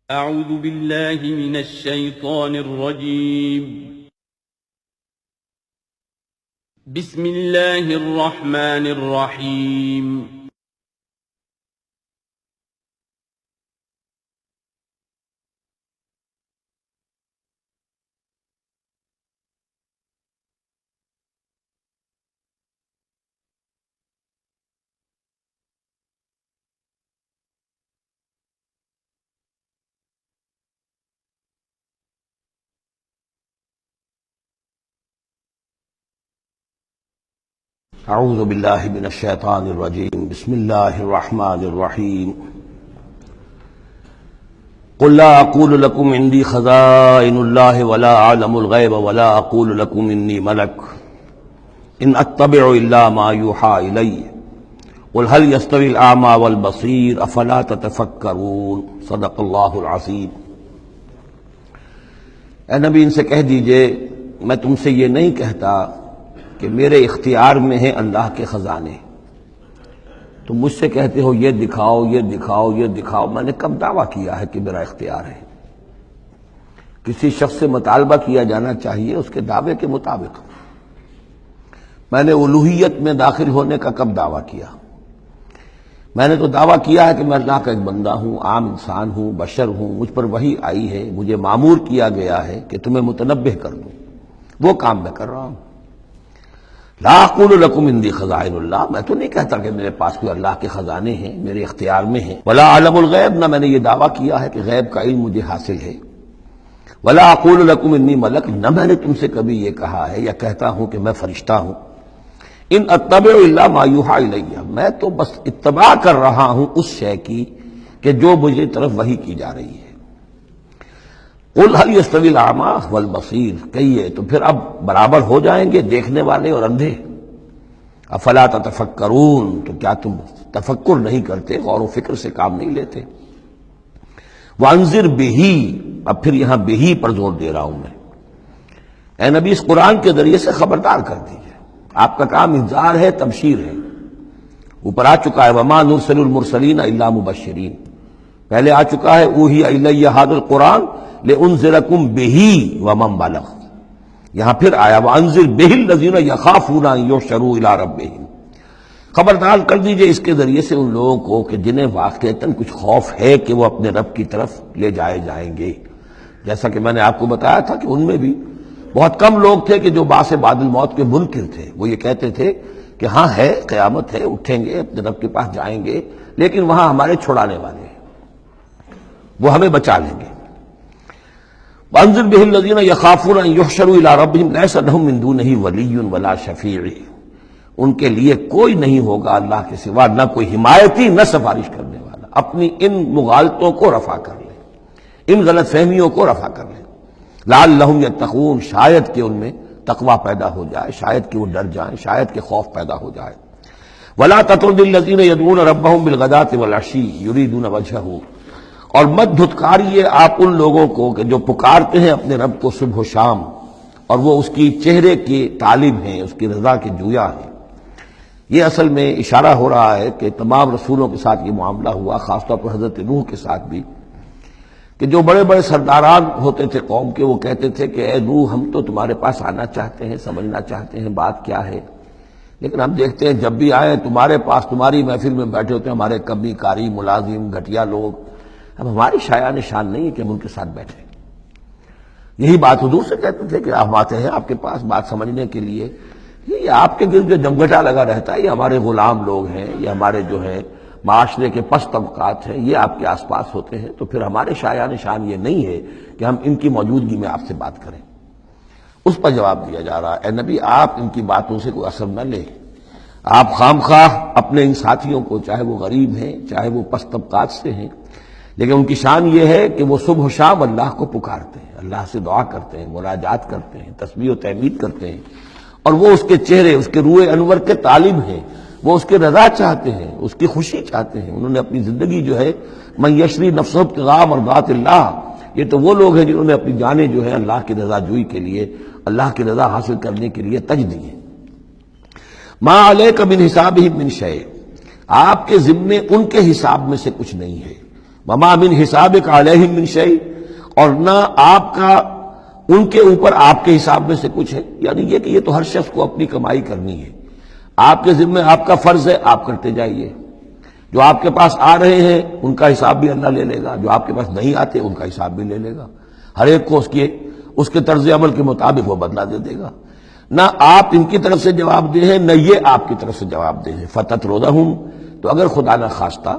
اعوذ باللہ من الشیطان الرجیم بسم اللہ الرحمن الرحیم اعوذ باللہ من الشیطان الرجیم بسم اللہ الرحمن الرحیم قل لا اقول لکم عندی خزائن اللہ ولا اعلم الغیب ولا اقول لکم انی ملک ان اتبع الا ما یوحی الی قل هل یستوی الاعمی والبصیر افلا تتفکرون صدق اللہ العظیم۔ اے نبی ان سے کہہ دیجئے میں تم سے یہ نہیں کہتا کہ میرے اختیار میں ہیں اللہ کے خزانے، تم مجھ سے کہتے ہو یہ دکھاؤ یہ دکھاؤ یہ دکھاؤ، میں نے کب دعویٰ کیا ہے کہ میرا اختیار ہے؟ کسی شخص سے مطالبہ کیا جانا چاہیے اس کے دعوے کے مطابق۔ میں نے الوہیت میں داخل ہونے کا کب دعویٰ کیا؟ میں نے تو دعویٰ کیا ہے کہ میں اللہ کا ایک بندہ ہوں، عام انسان ہوں، بشر ہوں، مجھ پر وحی آئی ہے، مجھے مامور کیا گیا ہے کہ تمہیں متنبہ کر دوں، وہ کام میں کر رہا ہوں۔ لا اقول لکم عندی خزائن اللہ، میں تو نہیں کہتا کہ میرے پاس کوئی اللہ کے خزانے ہیں، میرے اختیار میں ہیں۔ ولا اعلم الغیب، نہ میں نے یہ دعویٰ کیا ہے کہ غیب کا علم مجھے حاصل ہے۔ ولا اقول لکم انی ملک، نہ میں نے تم سے کبھی یہ کہا ہے یا کہتا ہوں کہ میں فرشتہ ہوں۔ ان اتبع الا ما یوحی الی، میں تو بس اتباع کر رہا ہوں اس شے کی کہ جو مجھے طرف وحی کی جا رہی ہے۔ قل هل یستوی الاعمی والبصیر، کہیے تو پھر اب برابر ہو جائیں گے دیکھنے والے اور اندھے؟ افلا تتفکرون، تو کیا تم تفکر نہیں کرتے، غور و فکر سے کام نہیں لیتے؟ وانذر بہ، اب پھر یہاں بہ پر زور دے رہا ہوں میں۔ اے نبی اس قرآن کے ذریعے سے خبردار کر دیجیے، آپ کا کام انذار ہے، تبشیر ہے۔ اوپر آ چکا ہے وما نرسل المرسلین الا مبشرین، پہلے آ چکا ہے اوحی الی ھذا القرآن لانذرکم بہ ومن بلغ، یہاں پھر آیا وانذر بہ الذین یخافون ان یحشروا الی ربہم، خبردار کر دیجئے اس کے ذریعے سے ان لوگوں کو کہ جنہیں واقعتاً کچھ خوف ہے کہ وہ اپنے رب کی طرف لے جائے جائیں گے۔ جیسا کہ میں نے آپ کو بتایا تھا کہ ان میں بھی بہت کم لوگ تھے کہ جو بعث بعد الموت کے منکر تھے، وہ یہ کہتے تھے کہ ہاں ہے، قیامت ہے، اٹھیں گے، اپنے رب کے پاس جائیں گے، لیکن وہاں ہمارے چھڑانے والے ہیں، وہ ہمیں بچا لیں گے۔ وانذر بہ الذین یخافون ان یحشروا الی ربہم لیس لہم من دونہ ولی ولا شفیع، ان کے لیے کوئی نہیں ہوگا اللہ کے سوا، نہ کوئی حمایتی نہ سفارش کرنے والا۔ اپنی ان مغالطوں کو رفع کر لیں، ان غلط فہمیوں کو رفع کر لیں۔ لعلہم یتقون، شاید کہ ان میں تقوی پیدا ہو جائے، شاید کہ وہ ڈر جائیں، شاید کہ خوف پیدا ہو جائے۔ ولا تطرد الذین یدعون ربہم بالغداۃ والعشی یریدون وجہہ، اور مت دھتکاریے آپ ان لوگوں کو کہ جو پکارتے ہیں اپنے رب کو صبح و شام اور وہ اس کی چہرے کے طالب ہیں، اس کی رضا کے جویا ہیں۔ یہ اصل میں اشارہ ہو رہا ہے کہ تمام رسولوں کے ساتھ یہ معاملہ ہوا، خاص طور پر حضرت نوح کے ساتھ بھی، کہ جو بڑے بڑے سرداران ہوتے تھے قوم کے، وہ کہتے تھے کہ اے نوح ہم تو تمہارے پاس آنا چاہتے ہیں، سمجھنا چاہتے ہیں بات کیا ہے، لیکن ہم دیکھتے ہیں جب بھی آئے تمہارے پاس، تمہاری محفل میں بیٹھے ہوتے ہیں ہمارے کمی کاری ملازم گھٹیا لوگ، اب ہماری شایان شان نہیں ہے کہ ہم ان کے ساتھ بیٹھیں۔ یہی بات حضور سے کہتے تھے کہ آپ آتے ہیں آپ کے پاس بات سمجھنے کے لیے، یہ آپ کے گرد جو جمگٹا لگا رہتا ہے، یہ ہمارے غلام لوگ ہیں، یہ ہمارے جو ہیں معاشرے کے پست طبقات ہیں، یہ آپ کے آس پاس ہوتے ہیں، تو پھر ہمارے شایان شان یہ نہیں ہے کہ ہم ان کی موجودگی میں آپ سے بات کریں۔ اس پر جواب دیا جا رہا ہے اے نبی آپ ان کی باتوں سے کوئی اثر نہ لیں، آپ خام خواہ اپنے ان ساتھیوں کو، چاہے وہ غریب ہیں چاہے وہ پست طبقات سے ہیں، لیکن ان کی شان یہ ہے کہ وہ صبح و شام اللہ کو پکارتے ہیں، اللہ سے دعا کرتے ہیں، مناجات کرتے ہیں، تسبیح و تحمید کرتے ہیں، اور وہ اس کے چہرے، اس کے روح انور کے طالب ہیں، وہ اس کے رضا چاہتے ہیں، اس کی خوشی چاہتے ہیں۔ انہوں نے اپنی زندگی جو ہے من یشری نفسہ ابتغاء مرضات اللہ، یہ تو وہ لوگ ہیں جنہوں نے اپنی جانیں جو ہے اللہ کی رضا جوئی کے لیے، اللہ کی رضا حاصل کرنے کے لیے تج دی ہیں۔ ما علیک من حسابہم من شیء، آپ کے ذمے ان کے حساب میں سے کچھ نہیں ہے۔ وما من حسابک علیہم من شیء، اور نہ آپ کا ان کے اوپر آپ کے حساب میں سے کچھ ہے، یعنی یہ کہ یہ تو ہر شخص کو اپنی کمائی کرنی ہے، آپ کے ذمہ آپ کا فرض ہے، آپ کرتے جائیے، جو آپ کے پاس آ رہے ہیں ان کا حساب بھی اللہ لے لے گا، جو آپ کے پاس نہیں آتے ان کا حساب بھی لے لے گا، ہر ایک کو اس کے طرز عمل کے مطابق وہ بدلہ دے دے گا۔ نہ آپ ان کی طرف سے جواب دہ ہیں، نہ یہ آپ کی طرف سے جواب دہ ہیں۔ فتطردہم، تو اگر خدا نہ خواستہ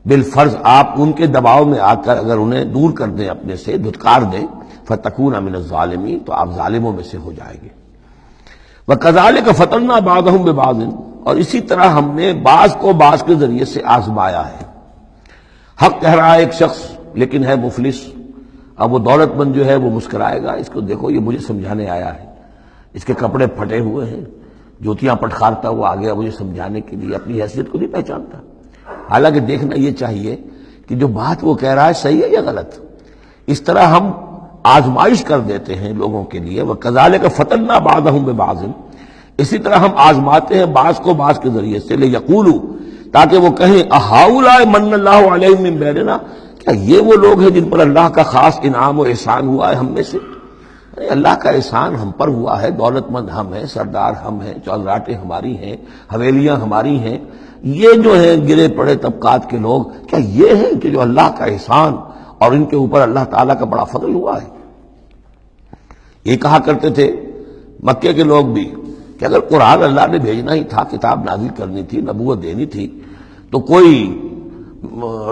بالفرض آپ ان کے دباؤ میں آ کر اگر انہیں دور کر دیں، اپنے سے دھتکار دیں، فتکون من الظالمین، تو آپ ظالموں میں سے ہو جائیں گے۔ وَكَذَلِكَ فَتَنَّا بَعْضَهُم بِبَعْضٍ، اور اسی طرح ہم نے بعض کو بعض کے ذریعے سے آزمایا ہے۔ حق کہہ رہا ہے ایک شخص لیکن ہے مفلس، اب وہ دولت مند جو ہے وہ مسکرائے گا، اس کو دیکھو یہ مجھے سمجھانے آیا ہے، اس کے کپڑے پھٹے ہوئے ہیں، جوتیاں پٹخارتا ہوا آ گیا مجھے سمجھانے کے لیے، اپنی حیثیت کو نہیں پہچانتا۔ حالانکہ دیکھنا یہ چاہیے کہ جو بات وہ کہہ رہا ہے صحیح ہے یا غلط۔ اس طرح ہم آزمائش کر دیتے ہیں لوگوں کے لیے، وَكَذَلِكَ فَتَنَّا بَعْضَهُم بِبَعْضٍ، اسی طرح ہم آزماتے ہیں بعض کو بعض کے ذریعے سے، لِيَقُولُوا، تاکہ وہ کہیں أَهَٰؤُلَاءِ مَنَّ اللَّهُ عَلَيْهِم مِّن بَيْنِنَا، کیا یہ وہ لوگ ہیں جن پر اللہ کا خاص انعام و احسان ہوا ہے ہم میں سے؟ اللہ کا احسان ہم پر ہوا ہے، دولت مند ہم ہیں، سردار ہم ہیں، چودراٹیں ہماری ہیں، حویلیاں ہماری ہیں، یہ جو ہیں گرے پڑے طبقات کے لوگ، کیا یہ ہیں کہ جو اللہ کا احسان اور ان کے اوپر اللہ تعالیٰ کا بڑا فضل ہوا ہے؟ یہ کہا کرتے تھے مکے کے لوگ بھی کہ اگر قرآن اللہ نے بھیجنا ہی تھا، کتاب نازل کرنی تھی، نبوت دینی تھی، تو کوئی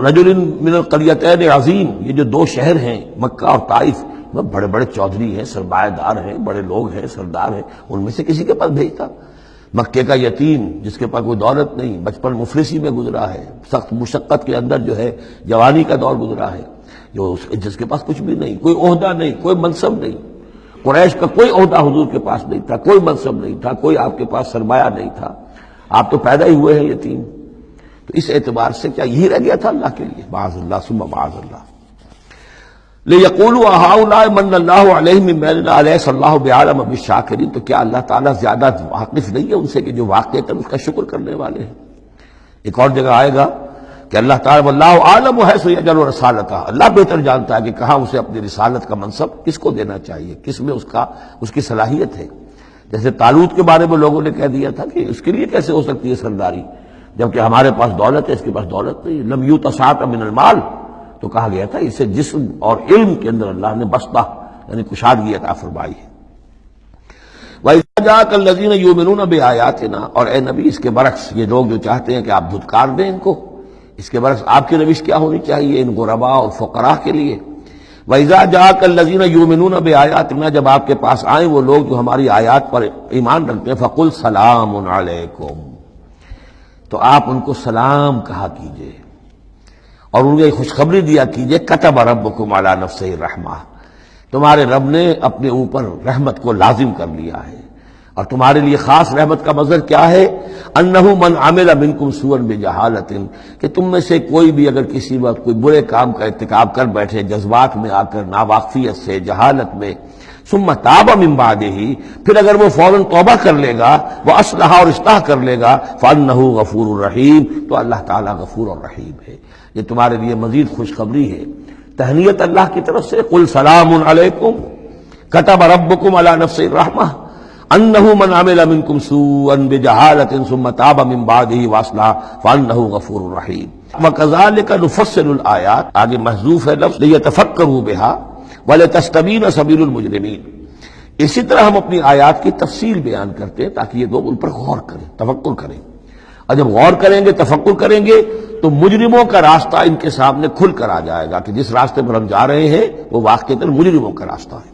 رجل من القریتین عظیم، یہ جو دو شہر ہیں مکہ اور طائف، بڑے بڑے چودھری ہیں، سرمایہ دار ہیں، بڑے لوگ ہیں، سردار ہیں، ان میں سے کسی کے پاس بھیجتا۔ مکے کا یتیم جس کے پاس کوئی دولت نہیں، بچپن مفلسی میں گزرا ہے، سخت مشقت کے اندر جو ہے جوانی کا دور گزرا ہے، جس کے پاس کچھ بھی نہیں، کوئی عہدہ نہیں، کوئی منصب نہیں، قریش کا کوئی عہدہ حضور کے پاس نہیں تھا، کوئی منصب نہیں تھا، کوئی آپ کے پاس سرمایہ نہیں تھا، آپ تو پیدا ہی ہوئے ہیں یتیم۔ تو اس اعتبار سے کیا یہی رہ گیا تھا اللہ کے لیے؟ معاذ اللہ ثم معاذ اللہ۔ لِيَقُولُوا أَهَٰؤُلَاءِ مَنَّ اللَّهُ عَلَيْهِم مِّن بَيْنِنَا أَلَيْسَ اللَّهُ بِأَعْلَمَ بِالشَّاكِرِينَ، تو کیا اللہ تعالیٰ زیادہ واقف نہیں ہے ان سے کہ جو واقعتاً اس کا شکر کرنے والے ہیں؟ ایک اور جگہ آئے گا کہ اللہ تعالیٰ وَاللَّهُ أَعْلَمُ حَيْثُ يَجْعَلُ رِسَالَتَهُ، اللہ بہتر جانتا ہے کہ کہاں اسے اپنی رسالت کا منصب کس کو دینا چاہیے، کس میں اس کی صلاحیت ہے۔ جیسے طالوت کے بارے میں لوگوں نے کہہ دیا تھا کہ اس کے لیے کیسے ہو سکتی ہے سرداری، جبکہ ہمارے پاس دولت ہے، اس کے پاس دولت نہیں، لم یؤت سعۃ من المال، تو کہا گیا تھا اسے جسم اور علم کے اندر اللہ نے بسطہ یعنی کشادگی عطا فرمائی ہے۔ وَإِذَا جَاءَكَ الَّذِينَ يُؤْمِنُونَ بِآيَاتِنَا، اور اے نبی اس کے برعکس یہ لوگ جو چاہتے ہیں کہ آپ دھتکار دیں ان کو، اس کے برعکس آپ کی روش کیا ہونی چاہیے ان غرباء اور فقراء کے لیے؟ وَإِذَا جَاءَكَ الَّذِينَ يُؤْمِنُونَ بِآيَاتِنَا، جب آپ کے پاس آئیں وہ لوگ جو ہماری آیات پر ایمان رکھتے ہیں، فَقُلْ سَلَامٌ عَلَيْكُمْ، تو آپ ان کو سلام کہا کیجئے اور ان کو خوشخبری دیا کیجئے، کتب ربکم علی نفسہ الرحمہ، تمہارے رب نے اپنے اوپر رحمت کو لازم کر لیا ہے، اور تمہارے لیے خاص رحمت کا مظہر کیا ہے؟ انہ من عمل منکم سوءا بجہالۃ، کہ تم میں سے کوئی بھی اگر کسی وقت کوئی برے کام کا ارتکاب کر بیٹھے، جذبات میں آ کر، ناواقفیت سے، جہالت میں، ثم تاب من بعدہ، پھر اگر وہ فوراً توبہ کر لے گا، وہ اصلح اور اصلاح کر لے گا، فانہ غفور الرحیم، تو اللہ تعالیٰ غفور الرحیم ہے۔ یہ تمہارے لیے مزید خوشخبری ہے، تہنیت اللہ کی طرف سے، قل سلام علیکم کتب ربکم علی نفسہ الرحمہ انہ من عمل منکم سوءا بجہالۃ ثم تاب من بعدہ واصلح فانہ غفور الرحیم۔ وکذالک نفصل الآیات، آگے محذوف ہے لفظ لیتفکروا بہا وَلِتَسْتَبِينَ سَبِيلُ الْمُجْرِمِينَ، اسی طرح ہم اپنی آیات کی تفصیل بیان کرتے ہیں تاکہ یہ لوگ ان پر غور کریں، تفکر کریں، اور جب غور کریں گے، تفکر کریں گے، تو مجرموں کا راستہ ان کے سامنے کھل کر آ جائے گا کہ جس راستے پر ہم جا رہے ہیں وہ واقعتاً مجرموں کا راستہ ہے۔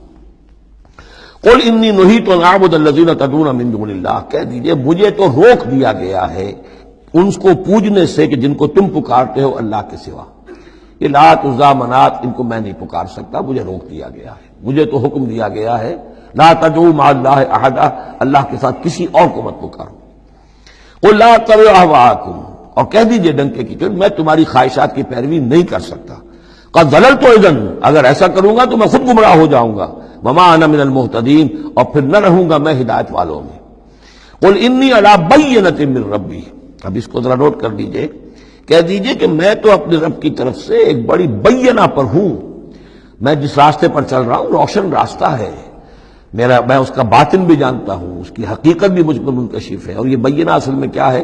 قُلْ إِنِّي نُهِيتُ أَنْ أَعْبُدَ الَّذِينَ تَدْعُونَ مِن دُونِ اللَّهِ، کہہ دیجئے مجھے تو روک دیا گیا ہے ان کو پوجنے سے کہ جن کو تم پکارتے ہو اللہ کے سوا، یہ لات عزا منات ان کو میں نہیں پکار سکتا، مجھے روک دیا گیا ہے، مجھے تو حکم دیا گیا ہے لا تدعوا مع اللہ احدا، اللہ کے ساتھ کسی اور کو مت پکارو۔ قل لا اتبع اهواءکم، اور کہہ دیجئے ڈنکے کی چوٹ میں تمہاری خواہشات کی پیروی نہیں کر سکتا، قد ضللت اذا، اگر ایسا کروں گا تو میں خود گمراہ ہو جاؤں گا، وما انا من المہتدین، اور پھر نہ رہوں گا میں ہدایت والوں میں۔ قل انی علی بینۃ من ربی، اب اس کو ذرا نوٹ کر لیجئے کہہ دیجئے کہ میں تو اپنے رب کی طرف سے ایک بڑی بینہ پر ہوں، میں جس راستے پر چل رہا ہوں روشن راستہ ہے میں اس کا باطن بھی جانتا ہوں، اس کی حقیقت بھی مجھ پر منکشف ہے۔ اور یہ بینہ اصل میں کیا ہے،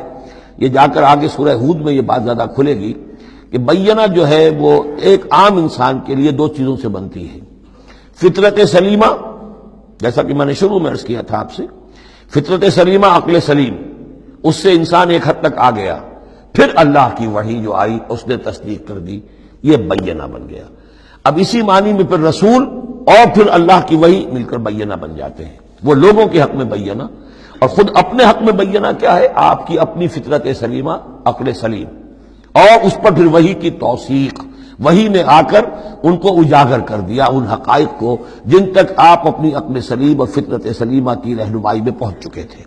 یہ جا کر آگے سورہ ہود میں یہ بات زیادہ کھلے گی کہ بینہ جو ہے وہ ایک عام انسان کے لیے دو چیزوں سے بنتی ہے، فطرت سلیمہ، جیسا کہ میں نے شروع میں عرض کیا تھا آپ سے، فطرت سلیمہ، عقل سلیم، اس سے انسان ایک حد تک آ گیا، پھر اللہ کی وحی جو آئی اس نے تصدیق کر دی، یہ بینہ بن گیا۔ اب اسی معنی میں پھر رسول اور پھر اللہ کی وحی مل کر بینہ بن جاتے ہیں، وہ لوگوں کے حق میں بینہ، اور خود اپنے حق میں بینہ کیا ہے، آپ کی اپنی فطرت سلیمہ، عقل سلیم، اور اس پر پھر وحی کی توثیق، وحی نے آ کر ان کو اجاگر کر دیا، ان حقائق کو جن تک آپ اپنی عقل سلیم اور فطرت سلیمہ کی رہنمائی میں پہنچ چکے تھے۔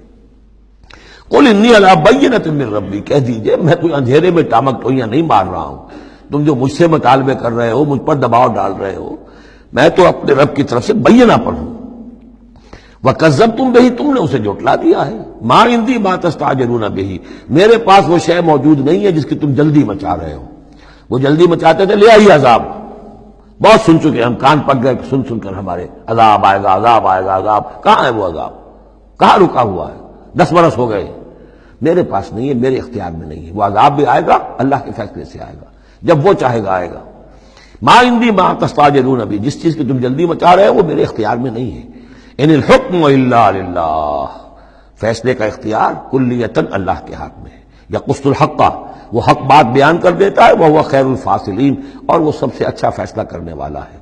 قل انی علی بینۃ من ربی، کہہ دیجئے میں کوئی اندھیرے میں ٹامک ٹوئیاں نہیں مار رہا ہوں، تم جو مجھ سے مطالبے کر رہے ہو، مجھ پر دباؤ ڈال رہے ہو، میں تو اپنے رب کی طرف سے بینہ پر ہوں۔ وَكَذَّبْتُمْ بِهِ، تم نے اسے جھٹلا دیا ہے، مَا عِندِي مَا تَسْتَعْجِلُونَ بِهِ، میرے پاس وہ شے موجود نہیں ہے جس کی تم جلدی مچا رہے ہو۔ وہ جلدی مچاتے تھے، لے آئیے عذاب، بہت سن چکے ہم، کان پک گئے سن کر ہمارے، عذاب آئے گا، عذاب آئے گا، عذاب، کہاں ہے وہ عذاب، کہاں رکا ہوا ہے، 10 برس ہو گئے، میرے پاس نہیں ہے، میرے اختیار میں نہیں ہے، وہ عذاب بھی آئے گا، اللہ کے فیصلے سے آئے گا، جب وہ چاہے گا آئے گا۔ ما عندی ما تستعجلون بھی، جس چیز کی تم جلدی مچا رہے ہو وہ میرے اختیار میں نہیں ہے۔ ان الحکم الا للہ، فیصلے کا اختیار کلیتاً اللہ کے ہاتھ میں ہے۔ یقص الحق، وہ حق بات بیان کر دیتا ہے، وہ خیر الفاصلین، اور وہ سب سے اچھا فیصلہ کرنے والا ہے۔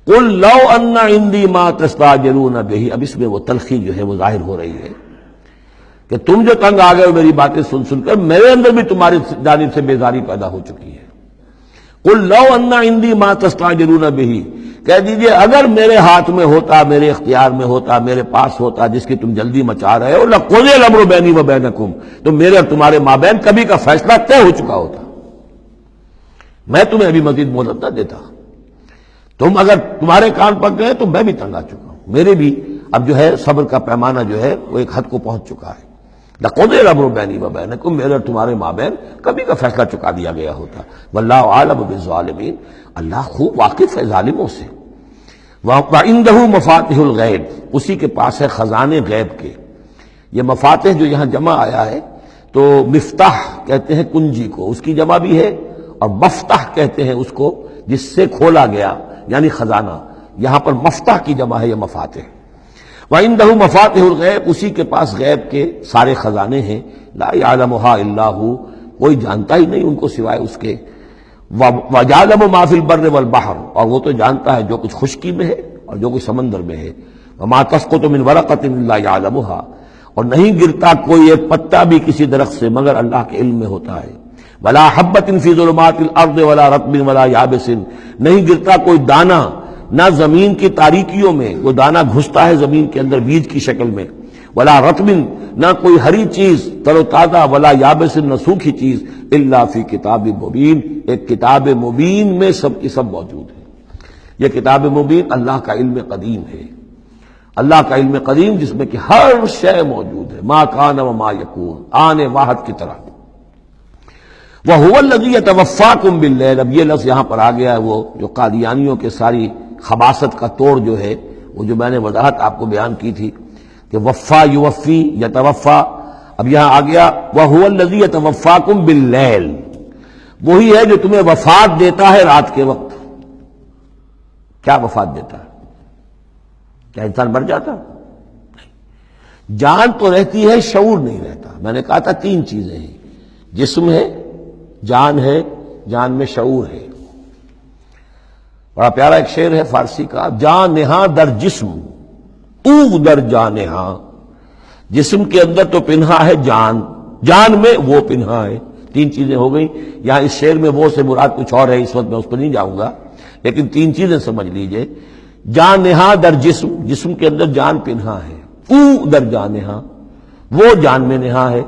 قل لو ان عندی ما تستعجلون به، اب اس میں وہ تلخی جو ہے وہ ظاہر ہو رہی ہے کہ تم جو تنگ آ گئے ہو میری باتیں سن کر، میرے اندر بھی تمہاری جانب سے بیزاری پیدا ہو چکی ہے۔ قل لو ان عندی ما تستعجلون به، کہہ دیجئے اگر میرے ہاتھ میں ہوتا، میرے اختیار میں ہوتا، میرے پاس ہوتا جس کی تم جلدی مچا رہے ہو، لَقُضِيَ الْأَمْرُ بَيْنِي وَبَيْنَكُمْ، تو میرے اور تمہارے مابین کبھی کا فیصلہ طے ہو چکا ہوتا، میں تمہیں ابھی مزید مہلت نہ دیتا۔ تم اگر تمہارے کان پک گئے تو میں بھی تنگ آ چکا ہوں، میرے بھی اب جو ہے صبر کا پیمانہ جو ہے وہ ایک حد کو پہنچ چکا ہے۔ لَقُضِيَ الْأَمْرُ بَيْنِي وَبَيْنَكُمْ، میرے اور تمہارے مابین کبھی کا فیصلہ چکا دیا گیا ہوتا۔ وَاللَّهُ أَعْلَمُ بِالظَّالِمِينَ، اللہ خوب واقف ہے ظالموں سے۔ وَعِندَهُ مَفَاتِحُ الْغَيْبِ، اسی کے پاس ہے خزانے غیب کے۔ یہ مفاتح جو یہاں جمع آیا ہے تو مفتاح کہتے ہیں کنجی کو، اس کی جمع بھی ہے، اور مفتاح کہتے ہیں اس کو جس سے کھولا گیا، یعنی خزانہ، یہاں پر مفتاح کی جمع ہے یہ مفاتح۔ وَعِندَهُ مَفَاتِحُ الْغَيْبِ، اسی کے پاس غیب کے سارے خزانے ہیں، لا يعلمها الا هو، کوئی جانتا ہی نہیں ان کو سوائے اس کے۔ وَيَعْلَمُ مَا فِي الْبَرِّ وَالْبَحْرِ، اور وہ تو جانتا ہے جو کچھ خشکی میں ہے اور جو کچھ سمندر میں ہے۔ وَمَا تَسْقُطُ مِنْ وَرَقَةٍ إِلَّا يَعْلَمُهَا، اور نہیں گرتا کوئی ایک پتا بھی کسی درخت سے مگر اللہ کے علم میں ہوتا ہے۔ وَلَا حَبَّةٍ فِي ظُلُمَاتِ الْأَرْضِ وَلَا رَطْبٍ وَلَا يَابِسٍ، نہیں گرتا کوئی دانہ نہ زمین کی تاریکیوں میں، وہ دانہ گھستا ہے زمین کے اندر بیج کی شکل میں، ولا رطب، نہ کوئی ہری چیز تر و تازہ، ولا یابس، نہ سوکھی چیز، الا فی کتاب مبین، ایک کتاب مبین میں سب کی سب موجود ہے۔ یہ کتاب مبین اللہ کا علم قدیم ہے، اللہ کا علم قدیم جس میں کہ ہر شے موجود ہے، ما کان و ما یکون، آنے واحد کی طرح۔ وَهُوَ الَّذِي يَتَوَفَّاكُم بِاللَّيْلِ، اب یہ لفظ یہاں پر آ گیا ہے، وہ جو قادیانیوں کے ساری خباثت کا توڑ جو ہے، وہ جو میں نے وضاحت آپ کو بیان کی تھی کہ وفا یوفی یتوفا، اب یہاں آ گیا وَهُوَ الَّذِي يَتَوَفَّاكُم بِاللَّيْلِ، وہی ہے جو تمہیں وفات دیتا ہے رات کے وقت۔ کیا وفات دیتا ہے؟ کیا انسان مر جاتا؟ جان تو رہتی ہے، شعور نہیں رہتا۔ میں نے کہا تھا 3 چیزیں ہیں، جسم ہے، جان ہے، جان میں شعور ہے۔ بڑا پیارا ایک شعر ہے فارسی کا، جان نہاں در جسم او در جان نہاں، جسم کے اندر تو پنہا ہے جان، جان میں وہ پنہا ہے۔ 3 چیزیں ہو گئیں، یہاں اس شعر میں وہ سے مراد کچھ اور ہے، اس وقت میں اس پر نہیں جاؤں گا، لیکن 3 چیزیں سمجھ لیجئے۔ جان نہاں در جسم، جسم کے اندر جان پنہا ہے، او در جان نہاں، وہ جان میں نہاں ہے،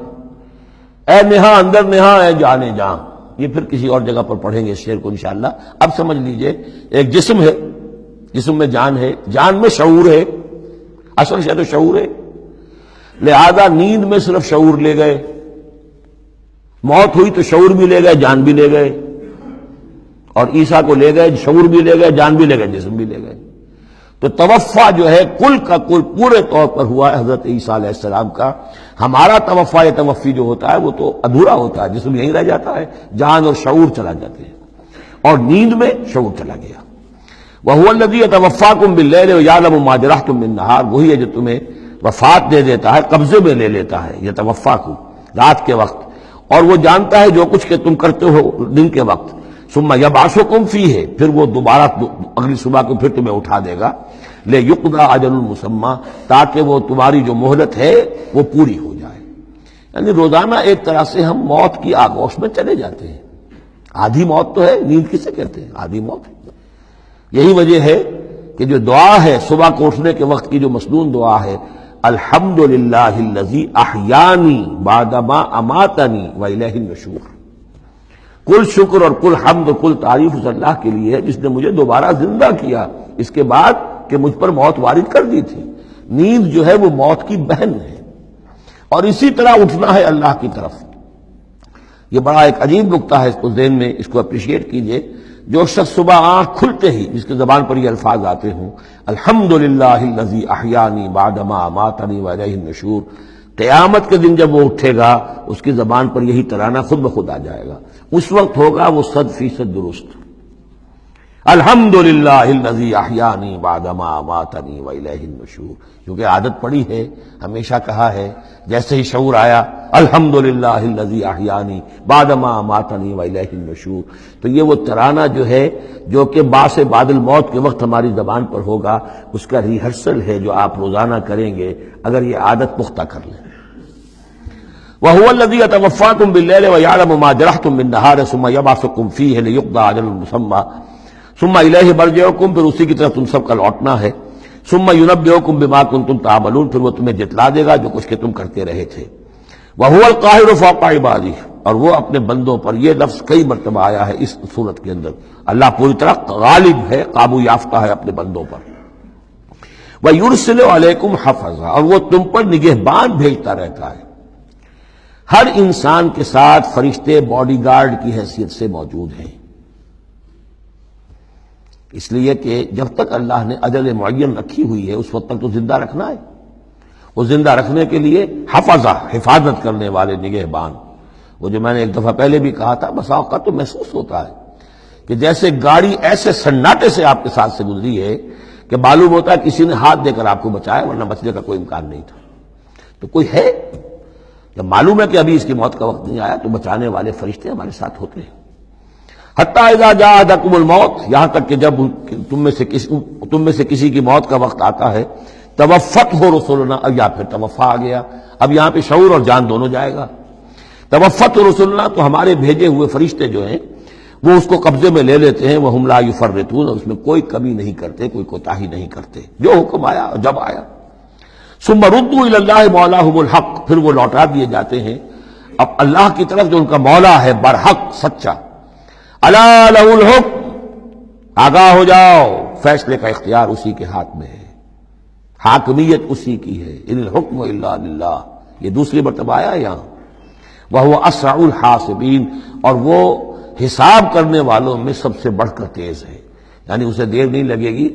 اے نہاں اندر نہاں اے جانے جان، یہ پھر کسی اور جگہ پر پڑھیں گے اس شعر کو انشاءاللہ۔ اب سمجھ لیجئے ایک جسم ہے، جسم میں جان ہے، جان میں شعور ہے، اصل شے تو شعور ہے، لہذا نیند میں صرف شعور لے گئے، موت ہوئی تو شعور بھی لے گئے، جان بھی لے گئے، اور عیسیٰ کو لے گئے، شعور بھی لے گئے، جان بھی لے گئے، جسم بھی لے گئے۔ تو توفع جو ہے کل کا کل پورے طور پر ہوا ہے حضرت عیسیٰ علیہ السلام کا۔ ہمارا توفع توفی جو ہوتا ہے وہ تو ادھورا ہوتا ہے، جسم یہیں رہ جاتا ہے، جان اور شعور چلا جاتے ہیں، اور نیند میں شعور چلا گیا۔ وَهُوَ الَّذِي يَتَوَفَّاكُم بِاللَّيْلِ وَيَعْلَمُ مَا جَرَحْتُم بِالنَّهَارِ، وہی ہے جو تمہیں وفات دے دیتا ہے، قبضے میں لے لیتا ہے، یتوفاکم رات کے وقت، اور وہ جانتا ہے جو کچھ کہ تم کرتے ہو دن کے وقت۔ ثم یبعثکم فیہ، پھر وہ دوبارہ اگلی صبح کو پھر تمہیں اٹھا دے گا، لیقضی اجل مسمی، تاکہ وہ تمہاری جو مہلت ہے وہ پوری ہو جائے۔ یعنی روزانہ ایک طرح سے ہم موت کی آغوش میں چلے جاتے ہیں۔ آدھی موت تو ہے، نیند کسے کہتے ہیں؟ آدھی موت ہے۔ یہی وجہ ہے کہ جو دعا ہے صبح کو اٹھنے کے وقت کی، جو مسنون دعا ہے، الحمدللہ الذی احیانی بعدما اماتنی والیہ النشور، کل شکر اور کل حمد اور کل تعریف اس اللہ کے لیے ہے جس نے مجھے دوبارہ زندہ کیا اس کے بعد کہ مجھ پر موت وارد کر دی تھی۔ نیند جو ہے وہ موت کی بہن ہے، اور اسی طرح اٹھنا ہے اللہ کی طرف۔ یہ بڑا ایک عجیب نکتہ ہے، اس کو ذہن میں اس کو اپریشیٹ کیجئے۔ جو شخص صبح آنکھ کھلتے ہی جس کے زبان پر یہ الفاظ آتے ہوں، الحمدللہ الذی احیانی بعدما اماتنی والیہ النشور، قیامت کے دن جب وہ اٹھے گا اس کی زبان پر یہی ترانہ خود بخود آ جائے گا، اس وقت ہوگا وہ 100% درست۔ الحمدللہ الذی احیانی بعدما اماتنی والیہ النشور، کیونکہ عادت پڑی ہے، ہمیشہ کہا ہے، جیسے ہی شعور آیا الحمدللہ الذی احیانی بعدما اماتنی والیہ النشور، تو یہ وہ ترانہ جو ہے جو کہ باعث بعد الموت کے وقت ہماری زبان پر ہوگا، اس کا ریہرسل ہے جو آپ روزانہ کریں گے اگر یہ عادت پختہ کر لیں۔ وَهُوَ الَّذِي يَتَوَفَّاكُم بِاللَّيْلِ وَيَعْلَمُ مَا جَرَحْتُم بِالنَّهَارِ ثُمَّ يَبْعَثُكُم فِيهِ لِيُقْضَىٰ أَجَلٌ مُّسَمًّى ثُمَّ إِلَيْهِ مَرْجِعُكُم، پھر اسی کی طرف تم سب کا لوٹنا ہے۔ ثُمَّ يُنَبِّئُكُم بِمَا كُنتُمْ تَعْمَلُونَ، پھر وہ تمہیں جتلا دے گا جو کچھ کہ تم کرتے رہے تھے۔ وَهُوَ الْقَاهِرُ فَوْقَ عِبَادِهِ، اور وہ اپنے بندوں پر، یہ لفظ کئی مرتبہ آیا ہے اس صورت کے اندر، اللہ پوری طرح غالب ہے، قابو یافتہ ہے اپنے بندوں پر۔ وَيُرْسِلُ عَلَيْكُمْ حَفَظًا، اور وہ تم پر نگہبان بھیجتا رہتا ہے۔ ہر انسان کے ساتھ فرشتے باڈی گارڈ کی حیثیت سے موجود ہیں، اس لیے کہ جب تک اللہ نے اجل معین رکھی ہوئی ہے اس وقت تک تو زندہ رکھنا ہے۔ وہ زندہ رکھنے کے لیے حفظہ، حفاظت کرنے والے نگہبان، وہ جو میں نے ایک دفعہ پہلے بھی کہا تھا، بسا اوقات تو محسوس ہوتا ہے کہ جیسے گاڑی ایسے سناٹے سے آپ کے ساتھ سے گزری ہے کہ معلوم ہوتا ہے کسی نے ہاتھ دے کر آپ کو بچایا، ورنہ بچنے کا کوئی امکان نہیں تھا۔ تو کوئی ہے، جب معلوم ہے کہ ابھی اس کی موت کا وقت نہیں آیا تو بچانے والے فرشتے ہمارے ساتھ ہوتے ہیں۔ حتیٰ اذا جاء احدکم الموت، یہاں تک کہ جب تم میں سے کسی کی موت کا وقت آتا ہے، توفته رسلنا، اب یا پھر توفا آ گیا، اب یہاں پہ شعور اور جان دونوں جائے گا۔ توفته رسلنا، تو ہمارے بھیجے ہوئے فرشتے جو ہیں وہ اس کو قبضے میں لے لیتے ہیں، وہم لا یفرطون، اور اس میں کوئی کمی نہیں کرتے، کوئی کوتاہی نہیں کرتے، جو حکم آیا اور جب آیا۔ ثم ردوا الی اللہ مولاہم الحق، پھر وہ لوٹا دیے جاتے ہیں اب اللہ کی طرف جو ان کا مولا ہے برحق، سچا۔ الا لہ الحکم، آگاہ ہو جاؤ، فیصلے کا اختیار اسی کے ہاتھ میں ہے، حاکمیت اسی کی ہے، ان الحکم الا للہ، یہ دوسری مرتبہ آیا یہاں۔ وہو اسرع الحاسبین، اور وہ حساب کرنے والوں میں سب سے بڑھ کر تیز ہے، یعنی اسے دیر نہیں لگے گی،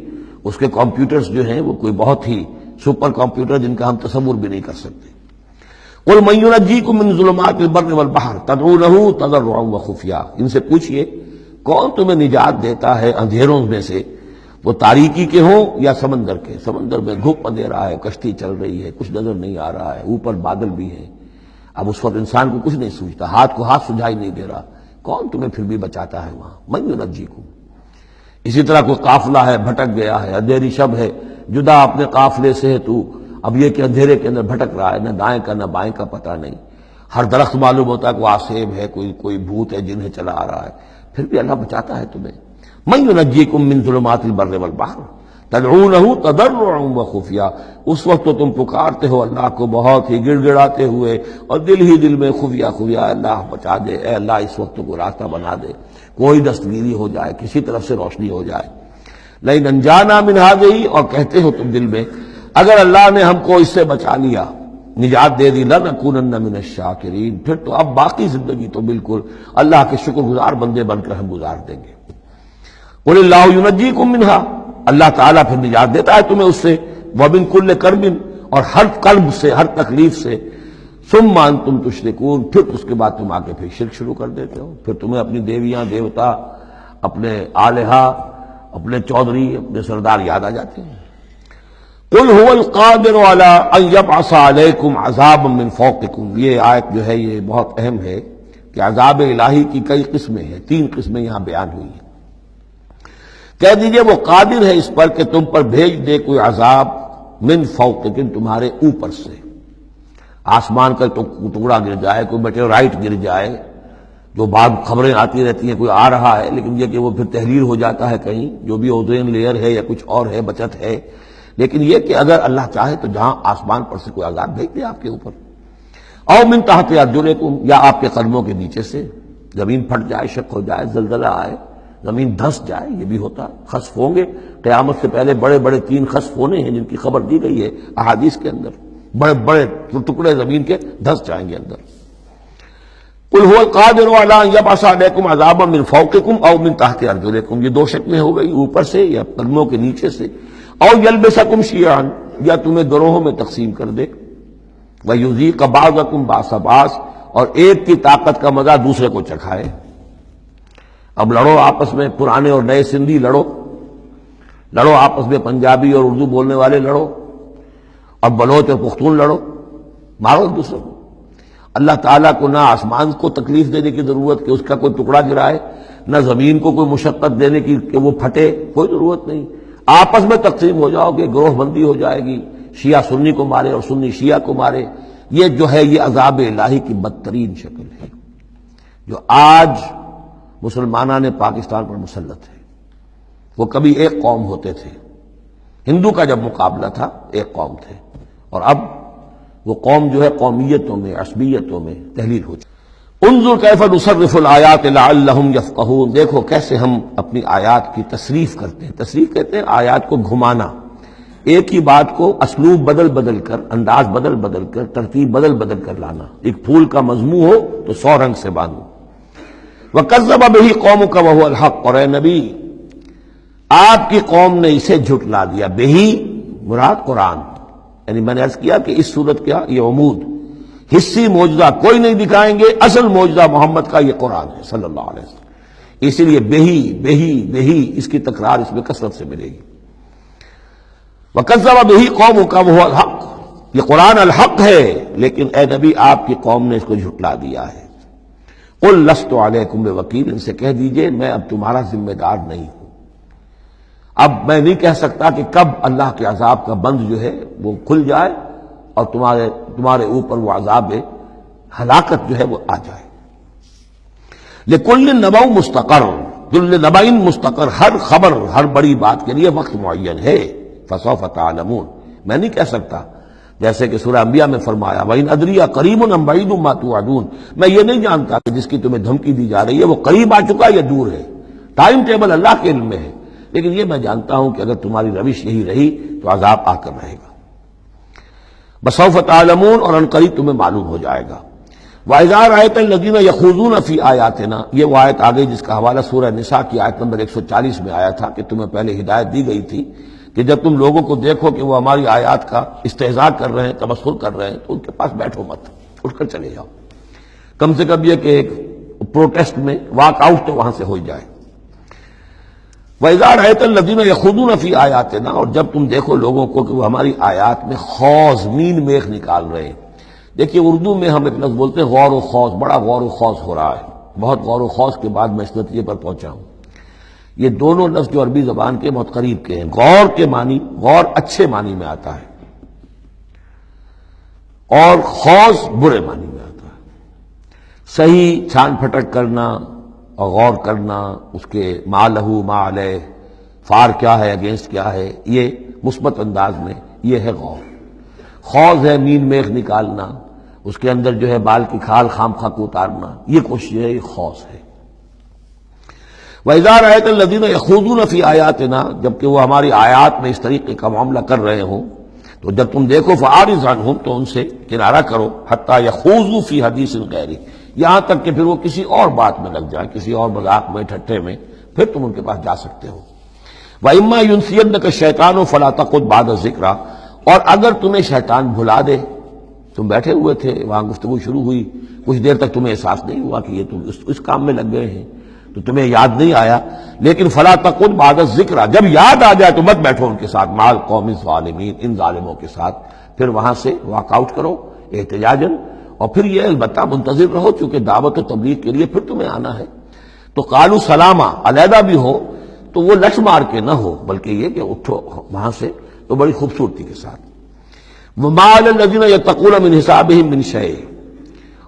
اس کے کمپیوٹرز جو ہیں وہ کوئی بہت ہی سپر کمپیوٹر جن کا ہم تصور بھی نہیں کر سکتے۔ قل من ینجیکم من ظلمات البر والبحر تدعونہ تضرعا وخفیا، ان سے پوچھئے کون تمہیں نجات دیتا ہے اندھیروں میں سے، وہ تاریکی کے ہوں یا سمندر کے۔ سمندر میں گھپ اندھیرا ہے، کشتی چل رہی ہے، کچھ نظر نہیں آ رہا ہے، اوپر بادل بھی ہیں، اب اس وقت انسان کو کچھ نہیں سوچتا، ہاتھ کو ہاتھ سجھائی نہیں دے رہا، کون تمہیں پھر بھی بچاتا ہے وہاں؟ من ینجیکم۔ اسی طرح کوئی قافلہ ہے، بھٹک گیا ہے، اندھیری شب ہے، جدا اپنے قافلے سے ہے تو اب یہ کہ اندھیرے کے اندر بھٹک رہا ہے، نہ دائیں کا نہ بائیں کا پتہ نہیں، ہر درخت معلوم ہوتا ہے کوئی آسیب ہے، کوئی بھوت ہے جنہیں چلا آ رہا ہے، پھر بھی اللہ بچاتا ہے تمہیں۔ من ینجیکم من ظلمات البر والبحر تدعونہ تضرعا وخفیا، اس وقت تو تم پکارتے ہو اللہ کو بہت ہی گڑ گڑاتے ہوئے اور دل ہی دل میں خفیہ خفیہ، اللہ بچا دے، اے اللہ اس وقت کو راستہ بنا دے، کوئی دستگیری ہو جائے، کسی طرف سے روشنی ہو جائے۔ لئن انجانا من ہذہ، اور کہتے ہو تم دل میں اگر اللہ نے ہم کو اس سے بچا لیا، نجات دے دی لنکونن من الشاکرین، پھر تو اب باقی زندگی تو بالکل اللہ کے شکر گزار بندے بن کر ہم گزار دیں گے۔ قل اللہ ینجیکم منہا، اللہ تعالیٰ پھر نجات دیتا ہے تمہیں اس سے، ومن کل کرب، اور ہر کرب سے، ہر تکلیف سے، ثم انتم تشرکون، پھر اس کے بعد تم آ کے پھر شرک شروع کر دیتے ہو، پھر تمہیں اپنی دیویاں دیوتا، اپنے آلہہ، اپنے چودھری، اپنے سردار یاد آ جاتے ہیں۔ قل هو القادر على ان يبعث عليكم عذابا من فوقكم، یہ آیت جو ہے یہ بہت اہم ہے کہ عذاب الہی کی کئی قسمیں ہیں، 3 قسمیں یہاں بیان ہوئی ہیں۔ کہہ دیجئے وہ قادر ہے اس پر کہ تم پر بھیج دے کوئی عذاب من فوقکم، تمہارے اوپر سے، آسمان کا ٹکڑا گر جائے، کوئی میٹیورائٹ گر جائے، جو بعض خبریں آتی رہتی ہیں کوئی آ رہا ہے، لیکن یہ کہ وہ پھر تحریر ہو جاتا ہے کہیں، جو بھی اوزون لیئر ہے یا کچھ اور ہے، بچت ہے، لیکن یہ کہ اگر اللہ چاہے تو جہاں آسمان پر سے کوئی عذاب بھیج دے آپ کے اوپر، او من تحت ارجلکم، یا آپ کے قدموں کے نیچے سے، زمین پھٹ جائے، شق ہو جائے، زلزلہ آئے، زمین دھنس جائے، یہ بھی ہوتا ہے، خسف ہوں گے، قیامت سے پہلے بڑے بڑے 3 خسف ہونے ہیں جن کی خبر دی گئی ہے احادیث کے اندر، بڑے بڑے ٹکڑے زمین کے دھنس جائیں گے اندر۔ قل هو القادر على ان يبعث عليكم عذابا من فوقكم او من تحت ارجلكم، یہ 2 شکلیں ہو گئی، اوپر سے یا قدموں کے نیچے سے، او يلبسكم شيعا، یا تمہیں گروہوں میں تقسیم کر دے، ويذيق بعضكم بعض بعض، اور ایک کی طاقت کا مزہ دوسرے کو چکھائے۔ اب لڑو آپس میں، پرانے اور نئے سندھی لڑو آپس میں، پنجابی اور اردو بولنے والے لڑو، اور بلوچ اور پختون لڑو، مارو ایک دوسرے کو۔ اللہ تعالیٰ کو نہ آسمان کو تکلیف دینے کی ضرورت کہ اس کا کوئی ٹکڑا گرائے، نہ زمین کو کوئی مشقت دینے کی کہ وہ پھٹے، کوئی ضرورت نہیں، آپس میں تقسیم ہو جاؤ گے، گروہ بندی ہو جائے گی، شیعہ سنی کو مارے اور سنی شیعہ کو مارے۔ یہ جو ہے یہ عذاب الہی کی بدترین شکل ہے جو آج مسلمانان نے پاکستان پر مسلط ہے۔ وہ کبھی ایک قوم ہوتے تھے، ہندو کا جب مقابلہ تھا ایک قوم تھے، اور اب وہ قوم جو ہے قومیتوں میں، عصبیتوں میں تحلیل ہو چکی۔ انظر کیف نصرف الآیات لعلہم یفقہون، دیکھو کیسے ہم اپنی آیات کی تصریف کرتے ہیں، تصریف کہتے ہیں آیات کو گھمانا، ایک ہی بات کو اسلوب بدل بدل کر، انداز بدل بدل کر، ترتیب بدل بدل کر لانا، ایک پھول کا مضمون ہو تو 100 رنگ سے باندھو۔ وَكَذَّبَ بِهِ قَوْمُكَ وَهُوَ الْحَقُّ، اور اے نبی آپ کی قوم نے اسے جھٹلا دیا، بہی مراد قرآن، یعنی میں نے عرض کیا کہ اس صورت کیا یہ عمود، حصی معجزہ کوئی نہیں دکھائیں گے، اصل معجزہ محمد کا یہ قرآن ہے صلی اللہ علیہ وسلم، اسی لیے بہی بہی بہی اس کی تکرار اس میں کثرت سے ملے گی۔ وَكَذَّبَ بِهِ قَوْمُكَ وَهُوَ الْحَقُّ، یہ قرآن الحق ہے، لیکن اے نبی آپ کی قوم نے اس کو جھٹلا دیا ہے۔ قُلْ لَسْتُ عَلَيْكُمْ بِوَكِيلٍ، ان سے کہہ دیجئے میں اب تمہارا ذمہ دار نہیں ہوں، اب میں نہیں کہہ سکتا کہ کب اللہ کے عذاب کا بند جو ہے وہ کھل جائے اور تمہارے اوپر وہ عذاب ہلاکت جو ہے وہ آ جائے۔ لِكُلِّ نَبَوْ مُسْتَقَرٌ، كُلِّ نَبَإٍ مُسْتَقَرٌ، ہر خبر، ہر بڑی بات کے لیے وقت معین ہے، فَسَوْفَ تَعْلَمُونَ، میں نہیں کہہ سکتا، جیسے کہ سورہ انبیاء میں فرمایا وَإِنْ أَدْرِيَ قَرِيبٌ أَمْ بَعِيدٌ مَا تُوعَدُونَ، میں یہ نہیں جانتا کہ جس کی تمہیں دھمکی دی جا رہی ہے وہ قریب آ چکا یا دور ہے، ٹائم ٹیبل اللہ کے علم میں ہے، لیکن یہ میں جانتا ہوں کہ اگر تمہاری روش یہی رہی تو عذاب آ کر رہے گا۔ بسوف تعلمون، اور عنقریب تمہیں معلوم ہو جائے گا۔ وَإِذَا رَأَيْتَ الَّذِينَ يَخُوضُونَ فِي آيَاتِنَا، یہ وہ آیت آ گئی جس کا حوالہ سورہ نساء کی آیت نمبر 140 میں آیا تھا کہ تمہیں پہلے ہدایت دی گئی تھی کہ جب تم لوگوں کو دیکھو کہ وہ ہماری آیات کا استہزاء کر رہے ہیں، تمسخر کر رہے ہیں، تو ان کے پاس بیٹھو مت، اٹھ کر چلے جاؤ، کم سے کم یہ کہ ایک پروٹیسٹ میں واک آؤٹ تو وہاں سے ہو جائے۔ وَإِذَا رَأَيْتَ الَّذِينَ يَخُوضُونَ فِي آيَاتِنَا، اور جب تم دیکھو لوگوں کو کہ وہ ہماری آیات میں خوض، مین میخ نکال رہے ہیں۔ دیکھیے اردو میں ہم ایک لفظ بولتے ہیں غور و خوض، بڑا غور و خوض ہو رہا ہے، بہت غور و خوض کے بعد میں اس نتیجے پر پہنچا ہوں۔ یہ دونوں لفظ جو عربی زبان کے بہت قریب کے ہیں، غور کے معنی، غور اچھے معنی میں آتا ہے، اور خوض برے معنی میں آتا ہے۔ صحیح چھان پھٹک کرنا اور غور کرنا، اس کے ما لہو ما علیہ، فار کیا ہے، اگینسٹ کیا ہے، یہ مثبت انداز میں یہ ہے غور۔ خوض ہے مین میخ نکالنا، اس کے اندر جو ہے بال کی کھال خام خواہ کو اتارنا، یہ کوشش ہے، یہ خوض ہے۔ وَإِذَا رَأَيْتَ الَّذِينَ يَخُوضُونَ فِي آيَاتِنَا، جبکہ وہ ہماری آیات میں اس طریقے کا معاملہ کر رہے ہوں، تو جب تم دیکھو فاعرض عنہم، تو ان سے کنارہ کرو، حتی یخوضوا فی حدیث غیرہ، یہاں تک کہ پھر وہ کسی اور بات میں لگ جائیں، کسی اور مذاق میں، ٹھٹھے میں، پھر تم ان کے پاس جا سکتے ہو۔ وَإِمَّا يُنْسِيَنَّكَ الشَّيْطَانُ فَلَا تَقْعُدْ بَعْدَ الذِّكْرَىٰ، اور اگر تمہیں شیطان بھلا دے، تم بیٹھے ہوئے تھے وہاں، گفتگو شروع ہوئی، کچھ دیر تک تمہیں احساس نہیں ہوا کہ یہ تم اس کام میں لگ گئے ہیں، تو تمہیں یاد نہیں آیا، لیکن فَلَا تَقْعُدْ بَعْدَ الذِّكْرَىٰ، جب یاد آ جائے تو مت بیٹھو ان کے ساتھ، مع القوم الظالمین، ان ظالموں کے ساتھ، پھر وہاں سے واک آؤٹ کرو احتجاجاً، اور پھر یہ البتہ منتظر رہو، چونکہ دعوت و تبلیغ کے لیے پھر تمہیں آنا ہے۔ تو قالوا سلاما، علیحدہ بھی ہو تو وہ لٹ مار کے نہ ہو، بلکہ یہ کہ اٹھو وہاں سے تو بڑی خوبصورتی کے ساتھ۔ وما علی الذین یتقون من حسابہم من شیء،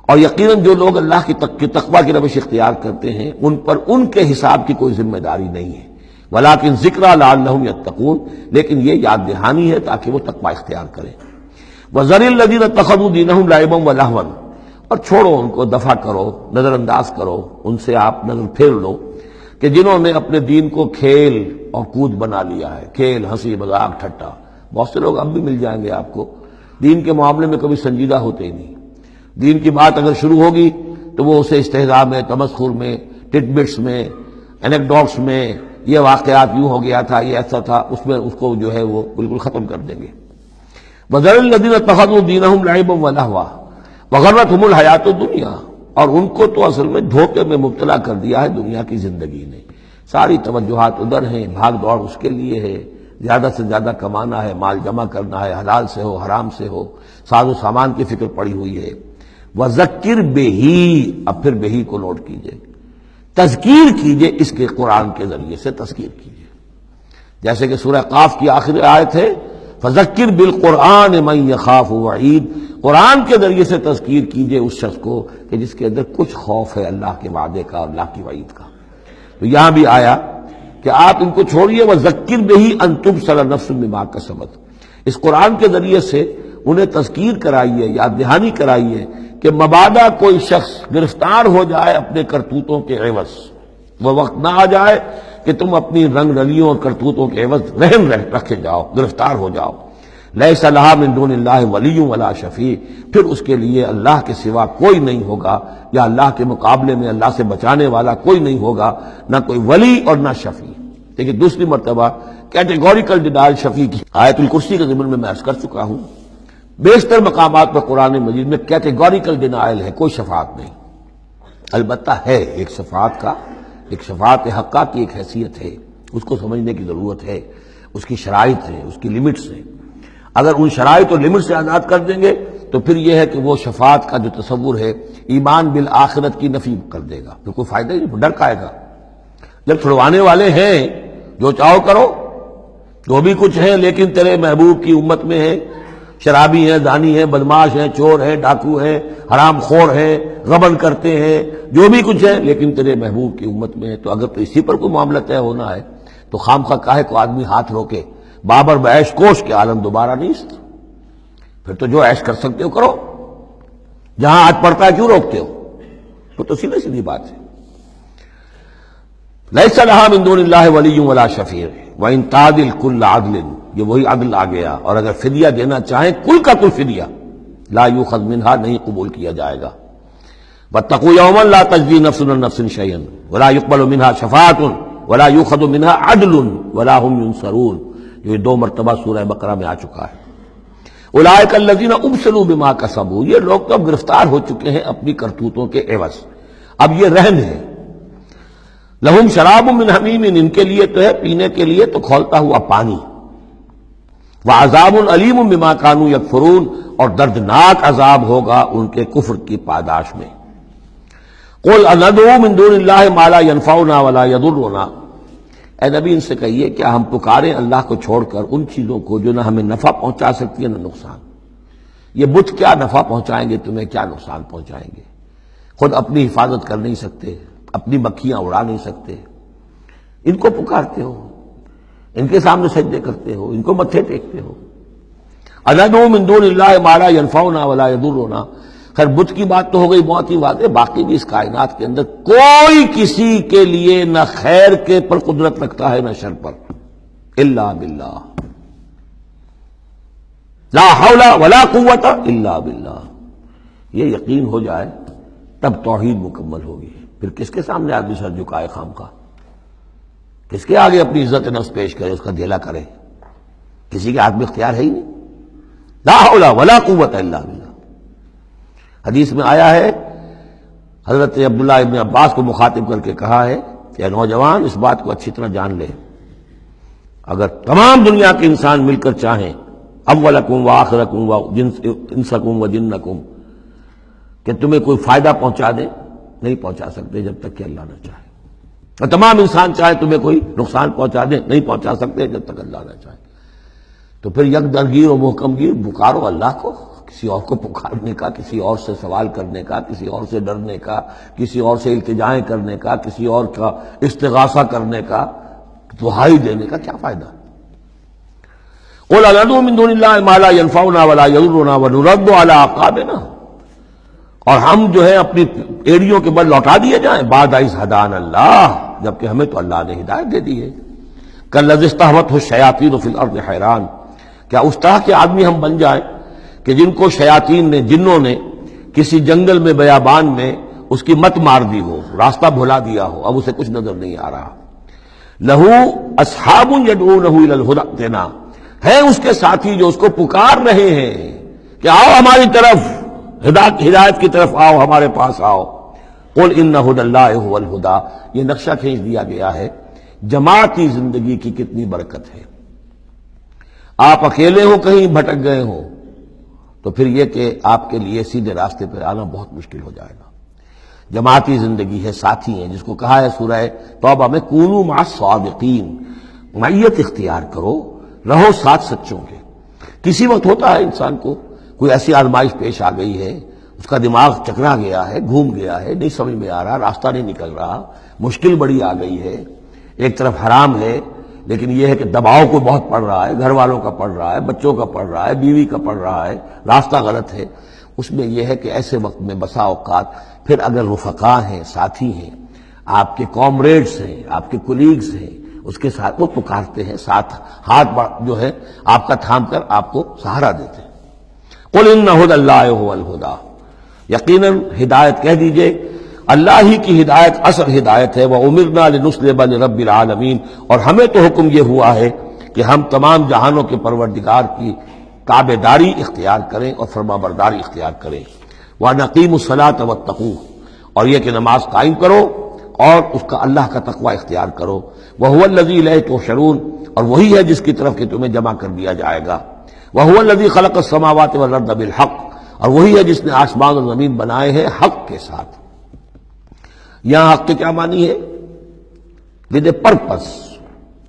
اور یقیناً جو لوگ اللہ کی تقوی کی روش اختیار کرتے ہیں ان پر ان کے حساب کی کوئی ذمہ داری نہیں ہے، ولکن ذکریٰ لعلہم یتقون، لیکن یہ یاد دہانی ہے تاکہ وہ تقوی اختیار کریں۔ وذر الذین اتخذوا دینہم لعبا ولہوا، اور چھوڑو ان کو، دفع کرو، نظر انداز کرو، ان سے آپ نظر پھیر لو کہ جنہوں نے اپنے دین کو کھیل اور کود بنا لیا ہے، کھیل، ہنسی مذاق، ٹھٹا۔ بہت سے لوگ اب بھی مل جائیں گے آپ کو دین کے معاملے میں کبھی سنجیدہ ہوتے ہی نہیں، دین کی بات اگر شروع ہوگی تو وہ اسے استہزاء میں، تمسخر میں، ٹٹ بٹس میں، اینیکڈوٹس میں، یہ واقعات یوں ہو گیا تھا، یہ ایسا تھا، اس میں اس کو جو ہے وہ بالکل ختم کر دیں گے۔ وَذَرِ الَّذِينَ اتَّخَذُوا دِينَهُمْ لَعِبًا وَلَهْوًا وَغَرَّتْهُمُ الْحَيَاةُ الدُّنْيَا، اور ان کو تو اصل میں دھوکے میں مبتلا کر دیا ہے دنیا کی زندگی نے، ساری توجہات ادھر ہیں، بھاگ دوڑ اس کے لیے ہے، زیادہ سے زیادہ کمانا ہے، مال جمع کرنا ہے، حلال سے ہو حرام سے ہو، ساز و سامان کی فکر پڑی ہوئی ہے۔ وَذَكِّرْ بِهِ، اب پھر بہی کو نوٹ کیجئے، تذکیر کیجئے اس کے قرآن کے ذریعے سے تذکیر کیجئے، جیسے کہ سورہ قاف کی آخری آیت ہے فَذَكِّرْ بِالْقُرْآنِ مَن يَخَافُ وَعِيدٍ، قرآن کے ذریعے سے تذکیر کیجئے اس شخص کو کہ جس کے اندر کچھ خوف ہے اللہ کے وعدے کا اور اللہ کی وعید کا۔ تو یہاں بھی آیا کہ آپ ان کو چھوڑیے، وَذَكِّرْ بِهِ أَن تُبْصَرَ نَفْسٌ بِمَا كَسَبَتْ، اس قرآن کے ذریعے سے انہیں تذکیر کرائیے، یاد دہانی کرائیے کہ مبادا کوئی شخص گرفتار ہو جائے اپنے کرتوتوں کے عوض، وہ وقت نہ آ جائے کہ تم اپنی رنگ رلیوں اور کرتوتوں کے عوض رہن رکھے جاؤ، گرفتار ہو جاؤ۔ لیس لہا من دون اللہ ولی ولا شفیع، پھر اس کے لیے اللہ کے سوا کوئی نہیں ہوگا، یا اللہ کے مقابلے میں اللہ سے بچانے والا کوئی نہیں ہوگا، نہ کوئی ولی اور نہ شفیع۔ لیکن دوسری مرتبہ کیٹیگوریکل ڈینائل شفیع کی آیت الکرسی کے ضمن میں میں عرض کر چکا ہوں، بیشتر مقامات پر قرآن مجید میں کیٹیگوریکل ڈینائل ہے، کوئی شفاعت نہیں۔ البتہ ہے ایک شفاعت کا، ایک شفاعت حقہ کی ایک حیثیت ہے، اس کو سمجھنے کی ضرورت ہے، اس کی شرائط ہے، اس کی لیمٹس ہیں۔ اگر ان شرائط اور لمٹ سے آزاد کر دیں گے تو پھر یہ ہے کہ وہ شفاعت کا جو تصور ہے ایمان بالآخرت کی نفی کر دے گا، پھر کوئی فائدہ ہی نہیں، ڈر کھائے گا۔ جب چھڑوانے والے ہیں جو چاہو کرو، جو بھی کچھ ہے، لیکن تیرے محبوب کی امت میں ہے، شرابی ہیں، زانی ہیں، بدماش ہیں، چور ہیں، ڈاکو ہیں، حرام خور ہیں، غبن کرتے ہیں، جو بھی کچھ ہے، لیکن تیرے محبوب کی امت میں ہے، تو اگر تو اسی پر کوئی معاملہ طے ہونا ہے تو خام خواہ کاہے کو آدمی ہاتھ روکے، بابر بعیش کوش کے عالم دوبارہ نہیں است، پھر تو جو عیش کر سکتے ہو کرو، جہاں آج پڑتا ہے کیوں روکتے ہو؟ تو سیدھی سیدھی بات ہے۔ لیس لہا من دون اللہ ولی ولا شفیع وان تعدل کل عدل، یہ وہی عدل آ گیا، اور اگر فدیہ دینا چاہیں کل کا کل فدیہ، لا یؤخذ منہا، نہیں قبول کیا جائے گا۔ واتقوا یوما لا تجزی نفس عن نفس شیئا ولا يقبل منها شفاعۃ ولا یؤخذ منها عدل ولا هم ينصرون، جو 2 مرتبہ سورہ بقرہ میں آ چکا ہے۔ اولئک الذین ابسلوا بما کسبوا، یہ لوگ تو اب گرفتار ہو چکے ہیں اپنی کرتوتوں کے عوض، اب یہ رہن ہے۔ لہم شراب من حمیم، ان کے لیے تو ہے پینے کے لیے تو کھولتا ہوا پانی، وعذاب علیم بما کانوا یکفرون، اور دردناک عذاب ہوگا ان کے کفر کی پاداش میں۔ قل اندعو من دون اللہ ما لا ينفعنا ولا يضرنا، اے نبی ان سے کہیے کیا ہم پکاریں اللہ کو چھوڑ کر ان چیزوں کو جو نہ ہمیں نفع پہنچا سکتی ہے نہ نقصان؟ یہ بت کیا نفع پہنچائیں گے تمہیں، کیا نقصان پہنچائیں گے؟ خود اپنی حفاظت کر نہیں سکتے، اپنی مکھیاں اڑا نہیں سکتے، ان کو پکارتے ہو، ان کے سامنے سجدے کرتے ہو، ان کو متھے ٹیکتے ہو۔ اندعو من دون اللہ ما لا ينفعنا ولا يضرنا، خیر بت کی بات تو ہو گئی، بہت ہی بات ہے، باقی بھی اس کائنات کے اندر کوئی کسی کے لیے نہ خیر کے پر قدرت رکھتا ہے نہ شر پر، الا باللہ۔ لا حول ولا قوت الا باللہ. یہ یقین ہو جائے تب توحید مکمل ہوگی. پھر کس کے سامنے آدمی سر جھکائے خامخواہ؟ کس کے آگے اپنی عزت نفس پیش کرے، اس کا دھیلا کرے؟ کسی کے ہاتھ میں اختیار ہے ہی نہیں. لا حول ولا قوت الا باللہ. حدیث میں آیا ہے، حضرت عبداللہ ابن عباس کو مخاطب کر کے کہا ہے کہ نوجوان اس بات کو اچھی طرح جان لے، اگر تمام دنیا کے انسان مل کر چاہیں، اولکم و آخرکم و انسکم و جنکم، کہ تمہیں کوئی فائدہ پہنچا دے، نہیں پہنچا سکتے جب تک کہ اللہ نہ چاہے. اور تمام انسان چاہے تمہیں کوئی نقصان پہنچا دے، نہیں پہنچا سکتے جب تک اللہ نہ چاہے. تو پھر یک درگیر و محکم گیر پکارو اللہ کو. کسی اور کو پکارنے کا، کسی اور سے سوال کرنے کا، کسی اور سے ڈرنے کا، کسی اور سے التجائیں کرنے کا، کسی اور کا استغاثہ کرنے کا، دہائی دینے کا کیا فائدہ؟ قل ندعو من دون اللہ ما لا ينفعنا ولا يضرنا ونرد على اعقابنا، اور ہم جو ہے اپنی ایڑیوں کے بل لوٹا دیے جائیں بعد اذ ہدانا اللہ، جبکہ ہمیں تو اللہ نے ہدایت دے دی ہے. کالذی استہوته الشیاطین فی الارض حیران، کیا اس طرح کے آدمی ہم بن جائیں کہ جن کو شیاطین نے، جنوں نے کسی جنگل میں بیابان میں اس کی مت مار دی ہو، راستہ بھلا دیا ہو، اب اسے کچھ نظر نہیں آ رہا. لہو اصحاب یدعونہ الی الہدی ائتنا، ہے اس کے ساتھی جو اس کو پکار رہے ہیں کہ آؤ ہماری طرف، ہدایت کی طرف آؤ، ہمارے پاس آؤ. قل ان ھدی اللہ ھو الھدی، یہ نقشہ کھینچ دیا گیا ہے جماعتی زندگی کی کتنی برکت ہے. آپ اکیلے ہو، کہیں بھٹک گئے ہو، تو پھر یہ کہ آپ کے لیے سیدھے راستے پر آنا بہت مشکل ہو جائے گا. جماعتی زندگی ہے، ساتھی ہیں، جس کو کہا ہے سورہ توبہ میں کونوا مع الصادقین، معیت اختیار کرو، رہو ساتھ سچوں کے. کسی وقت ہوتا ہے انسان کو کوئی ایسی آزمائش پیش آ گئی ہے، اس کا دماغ چکرا گیا ہے، گھوم گیا ہے، نہیں سمجھ میں آ رہا، راستہ نہیں نکل رہا، مشکل بڑی آ گئی ہے. ایک طرف حرام ہے، لیکن یہ ہے کہ دباؤ کو بہت پڑ رہا ہے، گھر والوں کا پڑ رہا ہے، بچوں کا پڑ رہا ہے، بیوی کا پڑ رہا ہے، راستہ غلط ہے. اس میں یہ ہے کہ ایسے وقت میں بسا اوقات پھر اگر رفقا ہیں، ساتھی ہیں، آپ کے کامریڈز ہیں، آپ کے کولیگز ہیں، اس کے ساتھ وہ پکارتے ہیں، ساتھ ہاتھ جو ہے آپ کا تھام کر آپ کو سہارا دیتے ہیں. قل ان ھدی اللہ ھو الھدی، یقیناً ہدایت کہہ دیجئے اللہ ہی کی ہدایت اصل ہدایت ہے. وَأُمِرْنَا لِنُسْلِمَ لِرَبِّ الْعَالَمِينَ، اور ہمیں تو حکم یہ ہوا ہے کہ ہم تمام جہانوں کے پروردگار کی تابع داری اختیار کریں اور فرما برداری اختیار کریں. وَنَقِيمُ الصَّلَاةَ وَاتَّقُوهُ، اور یہ کہ نماز قائم کرو اور اس کا اللہ کا تقوی اختیار کرو. وَهُوَ الَّذِي إِلَيْهِ تُحْشَرُونَ، اور وہی ہے جس کی طرف کہ تمہیں جمع کر دیا جائے گا. وَهُوَ الَّذِي خَلَقَ السَّمَاوَاتِ وَالْأَرْضَ بِالْحَقِّ، اور وہی ہے جس نے آسمان اور زمین بنائے ہیں حق کے ساتھ. یہاں حق کے کیا معنی ہے؟ ود اے پرپس،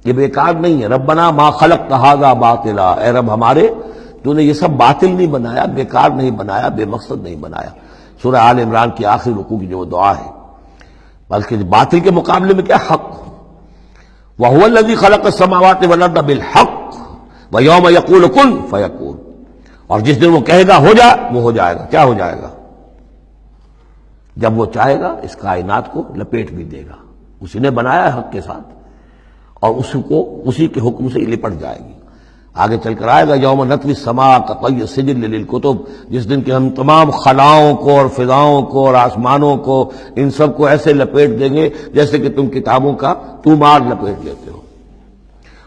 یہ بیکار نہیں ہے. ربنا ما خلقت ھذا باطلا، اے رب ہمارے تو نے یہ سب باطل نہیں بنایا، بیکار نہیں بنایا، بے مقصد نہیں بنایا. سورہ آل عمران کی آخری رکوع کی جو دعا ہے، بلکہ باطل کے مقابلے میں کیا حق. وَهُوَ الَّذِي خَلَقَ السَّمَاوَاتِ وَالْأَرْضَ بِالْحَقِّ وَيَوْمَ يَقُولُ كُن فَيَكُونُ، اور جس دن وہ کہے گا ہو جا، وہ ہو جائے گا. کیا ہو جائے گا؟ جب وہ چاہے گا اس کائنات کو لپیٹ بھی دے گا. اسی نے بنایا ہے حق کے ساتھ، اور اس کو اسی کے حکم سے لپٹ جائے گی. آگے چل کر آئے گا یوم نطوی السماء کطی السجل للکتب، جس دن کہ ہم تمام خلاؤں کو اور فضاؤں کو اور آسمانوں کو، ان سب کو ایسے لپیٹ دیں گے جیسے کہ تم کتابوں کا تومار لپیٹ لیتے ہو.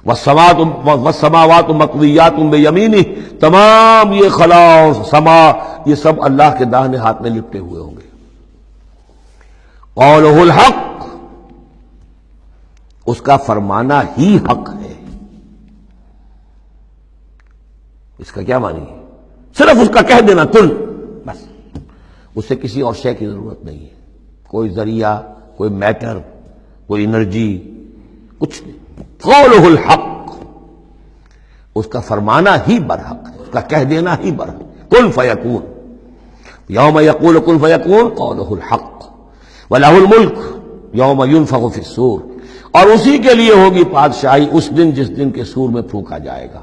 والسماوات مطویات بیمینہ، تمام یہ خلا اور سما یہ سب اللہ کے داہنے ہاتھ میں لپٹے ہوئے ہوں گے. قولہ الحق، اس کا فرمانا ہی حق ہے. اس کا کیا معنی ہے؟ صرف اس کا کہہ دینا کن، بس، اسے کسی اور شے کی ضرورت نہیں ہے. کوئی ذریعہ، کوئی میٹر، کوئی انرجی، کچھ نہیں. قولہ الحق، اس کا فرمانا ہی برحق ہے، اس کا کہہ دینا ہی برحق. کن فیکون، یوم یقول کن فیکون قولہ الحق. وَلَهُ الْمُلْكُ يَوْمَ يُنفَخُ فِي الصُّورِ، اور اسی کے لیے ہوگی بادشاہی اس دن جس دن کے سور میں پھونکا جائے گا.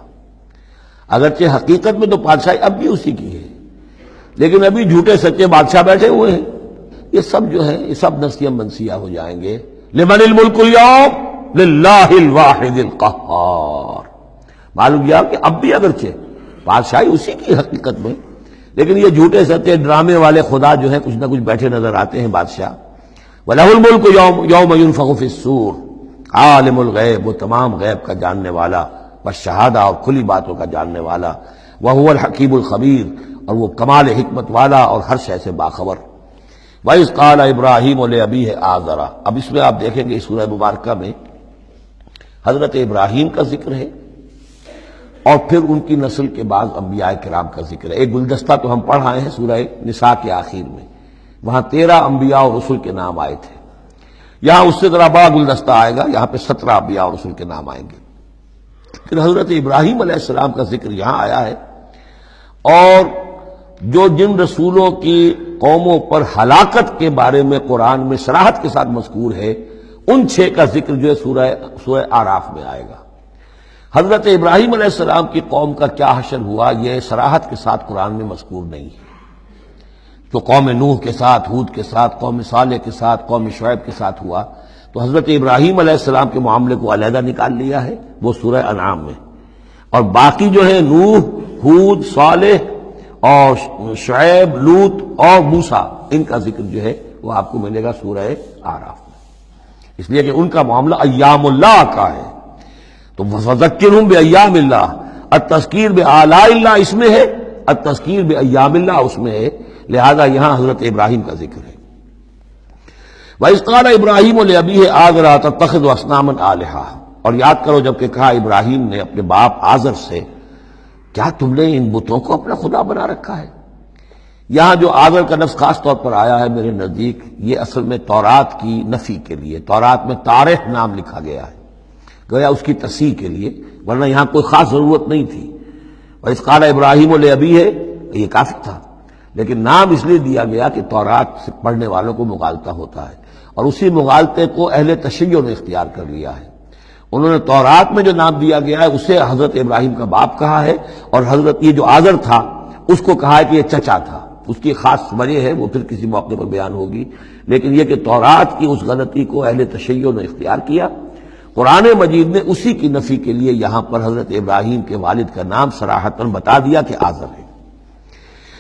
اگرچہ حقیقت میں تو بادشاہی اب بھی اسی کی ہے، لیکن ابھی جھوٹے سچے بادشاہ بیٹھے ہوئے ہیں. یہ سب جو ہے یہ سب نسیاں منسیہ ہو جائیں گے. لمن الملک اليوم للہ الواحد القہار. معلوم کیا کہ اب بھی اگرچہ بادشاہی اسی کی حقیقت میں، لیکن یہ جھوٹے سچے ڈرامے والے خدا جو ہیں کچھ نہ کچھ بیٹھے نظر آتے ہیں بادشاہ۔ وَلَهُ الْمُلْكُ يَوْمَ يُنفَخُ فِي الصُّورِ، عالم الغیب، وہ تمام غیب کا جاننے والا، والشہادہ، اور کھلی باتوں کا جاننے والا، وَهُوَ الْحَكِيمُ الْخَبِيرُ، اور وہ کمال حکمت والا اور ہر شے سے باخبر۔ وَإِذْ قَالَ إِبْرَاهِيمُ لِأَبِيهِ آزَرَ، اب اس میں آپ دیکھیں گے اس سورہ مبارکہ میں حضرت ابراہیم کا ذکر ہے اور پھر ان کی نسل کے بعد انبیاء کرام کا ذکر ہے۔ ایک گلدستہ تو ہم پڑھ آئے ہیں سورہ نساء کے آخر میں، وہاں 13 انبیاء اور رسل کے نام آئے تھے، یہاں اس سے ذرا بڑا گلدستہ آئے گا، یہاں پہ 17 انبیاء اور رسل کے نام آئیں گے، پھر حضرت ابراہیم علیہ السلام کا ذکر یہاں آیا ہے، اور جو جن رسولوں کی قوموں پر ہلاکت کے بارے میں قرآن میں صراحت کے ساتھ مذکور ہے، ان 6 کا ذکر جو ہے سورہ اعراف میں آئے گا۔ حضرت ابراہیم علیہ السلام کی قوم کا کیا حشر ہوا یہ صراحت کے ساتھ قرآن میں مذکور نہیں ہے، جو قوم نوح کے ساتھ، ہود کے ساتھ، قوم صالح کے ساتھ، قوم شعیب کے ساتھ ہوا، تو حضرت ابراہیم علیہ السلام کے معاملے کو علیحدہ نکال لیا ہے وہ سورہ انعام میں، اور باقی جو ہے نوح، ہود، صالح اور شعیب، لوط اور موسیٰ، ان کا ذکر جو ہے وہ آپ کو ملے گا سورہ اعراف میں، اس لیے کہ ان کا معاملہ ایام اللہ کا ہے، تو فذکرہم بایام اللہ، التذکیر بآلاء اللہ اس میں ہے، التذکیر بایام اللہ اس میں ہے، لہذا یہاں حضرت ابراہیم کا ذکر ہے۔ وَإِذْ قَالَ إِبْرَاهِيمُ لِأَبِيهِ آزَرَ أَتَتَّخِذُ أَصْنَامًا آلِهَةً، اور یاد کرو جب کہ کہا ابراہیم نے اپنے باپ آزر سے، کیا تم نے ان بتوں کو اپنا خدا بنا رکھا ہے؟ یہاں جو آزر کا لفظ خاص طور پر آیا ہے میرے نزدیک، یہ اصل میں تورات کی نفی کے لیے، تورات میں تارح نام لکھا گیا ہے، گویا اس کی تصحیح کے لیے، ورنہ یہاں کوئی خاص ضرورت نہیں تھی۔ وَإِذْ قَالَ إِبْرَاهِيمُ لِأَبِيهِ، یہ کافی تھا، لیکن نام اس لیے دیا گیا کہ تورات سے پڑھنے والوں کو مغالطہ ہوتا ہے، اور اسی مغالطے کو اہل تشیع نے اختیار کر لیا ہے۔ انہوں نے تورات میں جو نام دیا گیا ہے اسے حضرت ابراہیم کا باپ کہا ہے، اور حضرت یہ جو آزر تھا اس کو کہا ہے کہ یہ چچا تھا، اس کی خاص وجہ ہے وہ پھر کسی موقع پر بیان ہوگی، لیکن یہ کہ تورات کی اس غلطی کو اہل تشیع نے اختیار کیا، قرآن مجید نے اسی کی نفی کے لیے یہاں پر حضرت ابراہیم کے والد کا نام صراحتاً بتا دیا کہ آزر ہے۔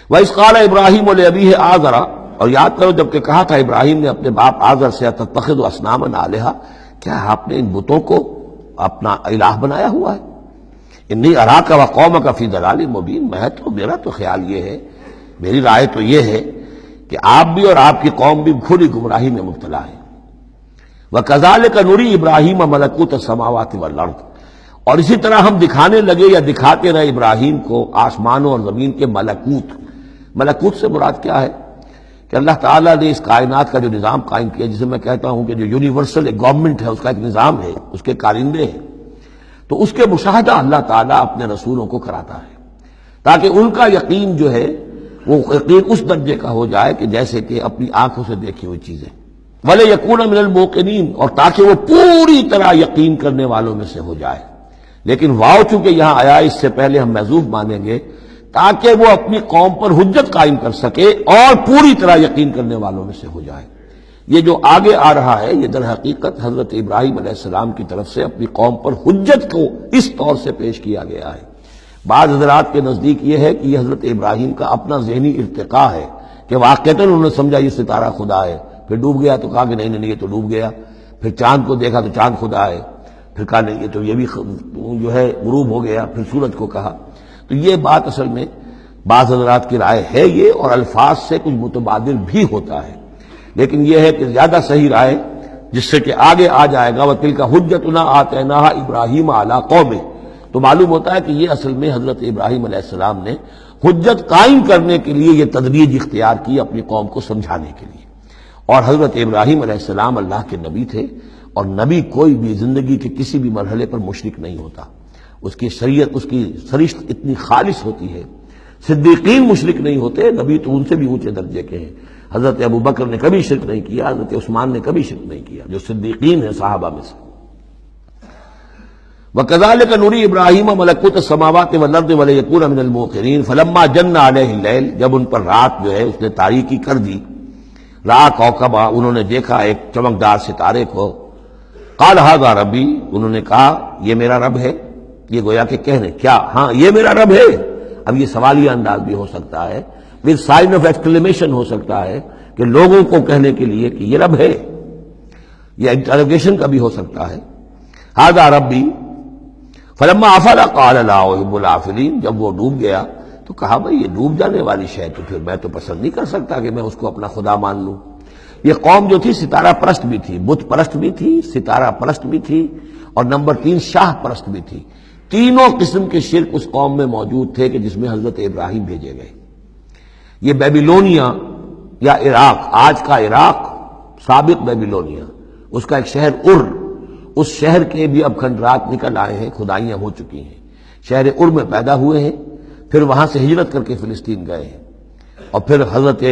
وَإِذْ قَالَ إِبْرَاهِيمُ لِأَبِيهِ آزَرَ، اور یاد کرو جب کہ کہا تھا ابراہیم نے اپنے باپ آزر سے أَتَتَّخِذُ أَصْنَامًا آلِهَةً، کیا آپ نے ان بتوں کو اپنا الہ بنایا ہوا ہے؟ انی اراک و قومک فی ضلال مبین، میرا تو خیال یہ ہے، میری رائے تو یہ ہے کہ آپ بھی اور آپ کی قوم بھی کھلی گمراہی میں مبتلا ہے۔ وَكَذَلِكَ نُرِي إِبْرَاهِيمَ مَلَكُوتَ السَّمَاوَاتِ وَالْأَرْضِ، اور اسی طرح ہم دکھانے لگے یا دکھاتے رہے ابراہیم کو آسمانوں اور زمین کے ملکوت۔ ملکوت سے مراد کیا ہے کہ اللہ تعالیٰ نے اس کائنات کا جو نظام قائم کیا، جسے میں کہتا ہوں کہ جو یونیورسل ایک گورنمنٹ ہے، اس کا ایک نظام ہے، اس کے کارندے ہیں، تو اس کے مشاہدہ اللہ تعالیٰ اپنے رسولوں کو کراتا ہے تاکہ ان کا یقین جو ہے وہ یقین اس درجے کا ہو جائے کہ جیسے کہ اپنی آنکھوں سے دیکھی ہوئی چیزیں، وَلِيَكُونَ مِنَ الْمُوقِنِينَ، اور تاکہ وہ پوری طرح یقین کرنے والوں میں سے ہو جائے، لیکن واو چونکہ یہاں آیا اس سے پہلے ہم محذوف مانیں گے تاکہ وہ اپنی قوم پر حجت قائم کر سکے اور پوری طرح یقین کرنے والوں میں سے ہو جائے۔ یہ جو آگے آ رہا ہے یہ در حقیقت حضرت ابراہیم علیہ السلام کی طرف سے اپنی قوم پر حجت کو اس طور سے پیش کیا گیا ہے۔ بعض حضرات کے نزدیک یہ ہے کہ یہ حضرت ابراہیم کا اپنا ذہنی ارتقاء ہے کہ واقعتاً انہوں نے سمجھا یہ ستارہ خدا ہے، پھر ڈوب گیا تو کہا کہ نہیں یہ تو ڈوب گیا، پھر چاند کو دیکھا تو چاند خدا ہے، پھر کہا نہیں یہ تو یہ بھی جو ہے غروب ہو گیا، پھر سورج کو کہا، تو یہ بات اصل میں بعض حضرات کی رائے ہے یہ، اور الفاظ سے کچھ متبادل بھی ہوتا ہے، لیکن یہ ہے کہ زیادہ صحیح رائے جس سے کہ آگے آ جائے گا وَتِلْكَ حُجَّتُنَا آتَيْنَاهَا إِبْرَاهِيمَ عَلَىٰ قَوْمِهِ، تو معلوم ہوتا ہے کہ یہ اصل میں حضرت ابراہیم علیہ السلام نے حجت قائم کرنے کے لیے یہ تدریج اختیار کی اپنی قوم کو سمجھانے کے لیے، اور حضرت ابراہیم علیہ السلام اللہ کے نبی تھے، اور نبی کوئی بھی زندگی کے کسی بھی مرحلے پر مشرک نہیں ہوتا، اس کی شریعت، اس کی سرشت اتنی خالص ہوتی ہے، صدیقین مشرک نہیں ہوتے، نبی تو ان سے بھی اونچے درجے کے ہیں، حضرت ابو بکر نے کبھی شرک نہیں کیا، حضرت عثمان نے کبھی شرک نہیں کیا، جو صدیقین ہیں صحابہ میں سے۔ وَكَذَلِكَ نُرِي إِبْرَاهِيمَ مَلَكُوتَ السَّمَاوَاتِ وَالْأَرْضِ وَلِيَكُونَ مِنَ الْمُوقِنِينَ فَلَمَّا جَنَّ عَلَيْهِ اللَّيْلُ، جب ان پر رات جو ہے اس نے تاریکی کر دی، رَأَىٰ كَوْكَبًا، انہوں نے دیکھا ایک چمکدار ستارے کو، قَالَ هَٰذَا رَبِّي، انہوں نے کہا یہ میرا رب ہے، یہ گویا کہ کہنے کیا، ہاں یہ میرا رب ہے، اب یہ سوالیہ انداز بھی ہو سکتا ہے، پھر سائن آف ایکسکلیمیشن ہو سکتا ہے کہ لوگوں کو کہنے کے لیے کہ یہ رب ہے، یہ انٹروگیشن کا بھی ہو سکتا ہے. ھذا ربی فلما افل قال لا احب الافلین، جب وہ ڈوب گیا تو کہا بھئی یہ ڈوب جانے والی شے تو پھر میں تو پسند نہیں کر سکتا کہ میں اس کو اپنا خدا مان لوں. یہ قوم جو تھی ستارہ پرست بھی تھی، بت پرست بھی تھی، ستارہ پرست بھی تھی، اور نمبر 3 شاہ پرست بھی تھی. تینوں قسم کے شرک اس قوم میں موجود تھے کہ جس میں حضرت ابراہیم بھیجے گئے. یہ بیبیلونیا یا عراق، آج کا عراق، سابق بیبیلونیا، اس کا ایک شہر اس شہر کے بھی اب کھنڈرات نکل آئے ہیں، کھدائیاں ہو چکی ہیں. شہر میں پیدا ہوئے ہیں، پھر وہاں سے ہجرت کر کے فلسطین گئے ہیں، اور پھر حضرت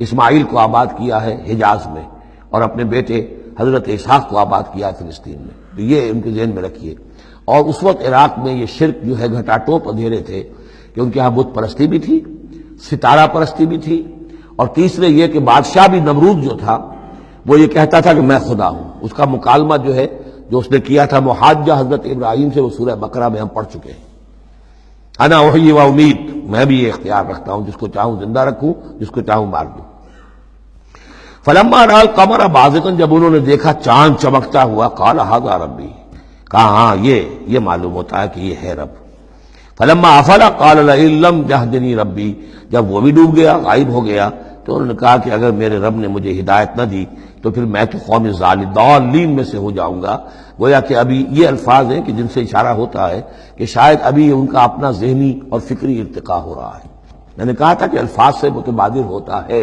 اسماعیل کو آباد کیا ہے حجاز میں، اور اپنے بیٹے حضرت اسحاق کو آباد کیا ہے فلسطین میں. تو یہ ان کے ذہن میں رکھیے. اور اس وقت عراق میں یہ شرک جو ہے گھٹا ٹوپ اندھیرے تھے کہ ان کے یہاں بت پرستی بھی تھی، ستارہ پرستی بھی تھی، اور تیسرے یہ کہ بادشاہ بھی نمرود جو تھا وہ یہ کہتا تھا کہ میں خدا ہوں. اس کا مکالمہ جو ہے جو اس نے کیا تھا محاجہ حضرت ابراہیم سے، وہ سورہ بقرہ میں ہم پڑھ چکے ہیں. انا احیی و امید، میں بھی یہ اختیار رکھتا ہوں، جس کو چاہوں زندہ رکھوں، جس کو چاہوں مار دوں. فلما رأى القمر بازغا، جب انہوں نے دیکھا چاند چمکتا ہوا، قال ھذا ربی، کہا ہاں یہ معلوم ہوتا ہے کہ یہ ہے رب. فلما افل قال لئن لم يهدني ربی، جب وہ بھی ڈوب گیا، غائب ہو گیا، تو انہوں نے کہا کہ اگر میرے رب نے مجھے ہدایت نہ دی تو پھر میں تو قوم ضالین میں سے ہو جاؤں گا. گویا کہ ابھی یہ الفاظ ہیں کہ جن سے اشارہ ہوتا ہے کہ شاید ابھی ان کا اپنا ذہنی اور فکری ارتقاء ہو رہا ہے. میں نے کہا تھا کہ الفاظ سے متبادر ہوتا ہے،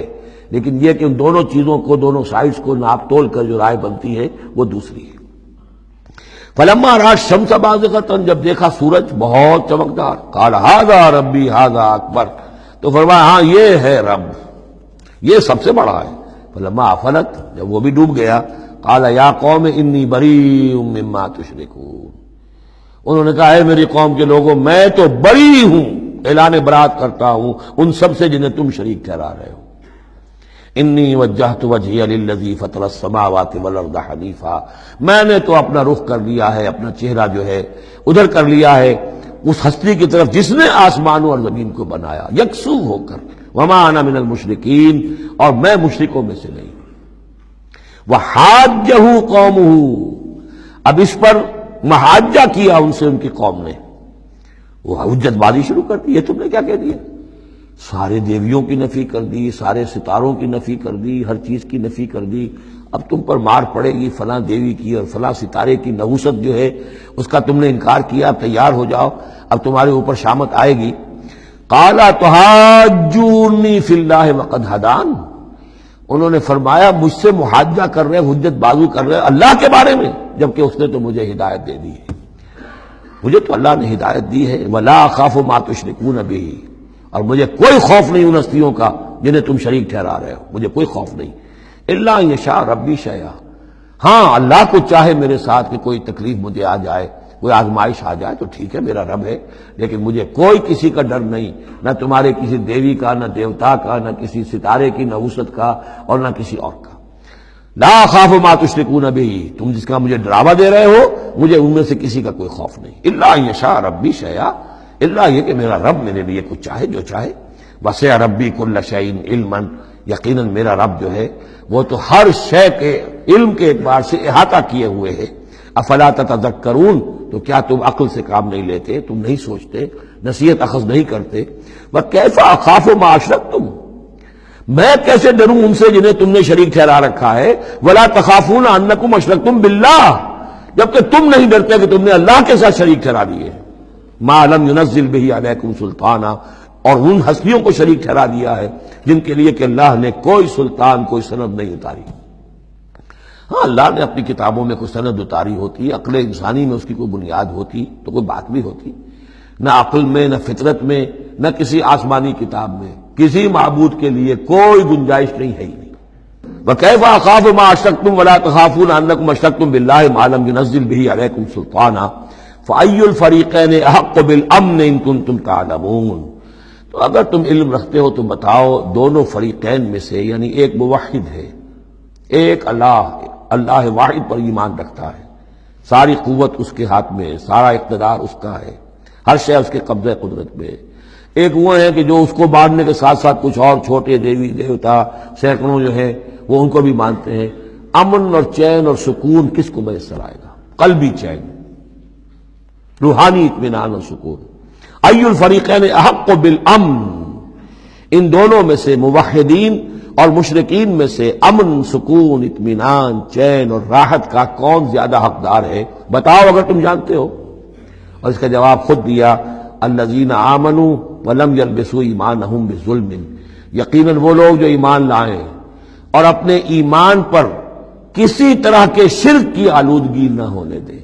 لیکن یہ کہ ان دونوں چیزوں کو، دونوں سائڈز کو ناپ تول کر جو رائے بنتی ہے وہ دوسری ہے. فلما رأى الشمس بازغة، جب دیکھا سورج بہت چمکدار، قال ھذا ربی ھذا اکبر، تو فرمایا ہاں یہ ہے رب، یہ سب سے بڑا ہے. فلما افلت، جب وہ بھی ڈوب گیا، قال یا قوم انی بریء مما تشرکون، انہوں نے کہا اے میری قوم کے لوگوں میں تو بری ہوں، اعلان برات کرتا ہوں ان سب سے جنہیں تم شریک ٹھہرا رہے ہو. انی وجہت وجہی للذی فطر السماوات والارض حنیفا، میں نے تو اپنا رخ کر لیا ہے، اپنا چہرہ جو ہے ادھر کر لیا ہے اس ہستی کی طرف جس نے آسمانوں اور زمین کو بنایا یکسو ہو کر. وما انا من المشرکین، اور میں مشرکوں میں سے نہیں. وحاجہ قومہ، اب اس پر محاجہ کیا ان سے ان کی قوم نے، وہ حجت بازی شروع کر دی. یہ تم نے کیا کہہ دیا؟ سارے دیویوں کی نفی کر دی، سارے ستاروں کی نفی کر دی، ہر چیز کی نفی کر دی. اب تم پر مار پڑے گی فلاں دیوی کی اور فلاں ستارے کی نحوست جو ہے اس کا تم نے انکار کیا، اب تیار ہو جاؤ، اب تمہارے اوپر شامت آئے گی. قال تحاجونی فی اللہ وقد ہدان، انہوں نے فرمایا مجھ سے محاجہ کر رہے، حجت بازو کر رہے اللہ کے بارے میں، جبکہ اس نے تو مجھے ہدایت دے دی ہے. مجھے تو اللہ نے ہدایت دی ہے. ولا اخاف ما تشرکون بہ، اور مجھے کوئی خوف نہیں ان ہستیوں کا جنہیں تم شریک ٹھہرا رہے ہو، مجھے کوئی خوف نہیں. الا یشاء ربی شیئا، ہاں اللہ کو چاہے میرے ساتھ کہ کوئی تکلیف مجھے آ جائے، کوئی آزمائش آ جائے تو ٹھیک ہے، میرا رب ہے، لیکن مجھے کوئی کسی کا ڈر نہیں، نہ تمہارے کسی دیوی کا، نہ دیوتا کا، نہ کسی ستارے کی نحوست کا، اور نہ کسی اور کا. لا اخاف ما تشرکون بہ، تم جس کا مجھے ڈراوا دے رہے ہو مجھے ان میں سے کسی کا کوئی خوف نہیں. الا یشاء ربی شیئا، الا یہ کہ میرا رب میرے لیے کچھ چاہے جو چاہے. وسع ربی کل شیء علما، یقیناً میرا رب جو ہے وہ تو ہر شے کے علم کے اعتبار سے احاطہ کیے ہوئے ہے. افلا تتذکرون، تو کیا تم عقل سے کام نہیں لیتے، تم نہیں سوچتے، نصیحت اخذ نہیں کرتے. وکیف اخاف ما اشرکتم، میں کیسے ڈروں ان سے جنہیں تم نے شریک ٹھہرا رکھا ہے. ولا تخافون انکم اشرکتم باللہ، جبکہ تم نہیں ڈرتے کہ تم نے اللہ کے ساتھ شریک ٹھہرا دیے. ما لم ينزل به علیکم سلطانا، اور ان ہستیوں کو شریک ٹھہرا دیا ہے جن کے لیے کہ اللہ نے کوئی سلطان، کوئی سند نہیں اتاری. ہاں اللہ نے اپنی کتابوں میں کوئی سند اتاری ہوتی، عقل انسانی میں اس کی کوئی بنیاد ہوتی تو کوئی بات بھی ہوتی. نہ عقل میں، نہ فطرت میں، نہ کسی آسمانی کتاب میں کسی معبود کے لیے کوئی گنجائش نہیں ہے ہی نہیں. وَكَيْفَ أَخَافُ مَا أَشْرَكْتُمْ وَلَا تَخَافُونَ أَنَّكُمْ أَشْرَكْتُمْ بِاللَّهِ مَا لَمْ يُنَزِّلْ بِهِ عَلَيْكُمْ سُلْطَانًا فَأَيُّ الْفَرِيقَيْنِ أَحَقُّ بِالْأَمْنِ إِن كُنتُمْ تَعْلَمُونَ. تو اگر تم علم رکھتے ہو تو بتاؤ دونوں فریقین میں سے، یعنی ایک موحد ہے، ایک اللہ واحد پر ایمان رکھتا ہے، ساری قوت اس کے ہاتھ میں، سارا اقتدار اس کا ہے، ہر شے اس کے قبضہ قدرت میں. ایک وہ ہیں کہ جو اس کو ماننے کے ساتھ ساتھ کچھ اور چھوٹے دیوی دیوتا سینکڑوں جو ہیں وہ ان کو بھی مانتے ہیں۔ امن اور چین اور سکون کس کو میسر آئے گا؟ قلبی چین، روحانی اطمینان اور سکون۔ ای الفریقین احق بالامن، ان دونوں میں سے موحدین اور مشرکین میں سے امن، سکون، اطمینان، چین اور راحت کا کون زیادہ حقدار ہے؟ بتاؤ اگر تم جانتے ہو۔ اور اس کا جواب خود دیا، الذین آمنوا ولم یلبسوا ایمانہم بظلم، یقیناً وہ لوگ جو ایمان لائیں اور اپنے ایمان پر کسی طرح کے شرک کی آلودگی نہ ہونے دیں۔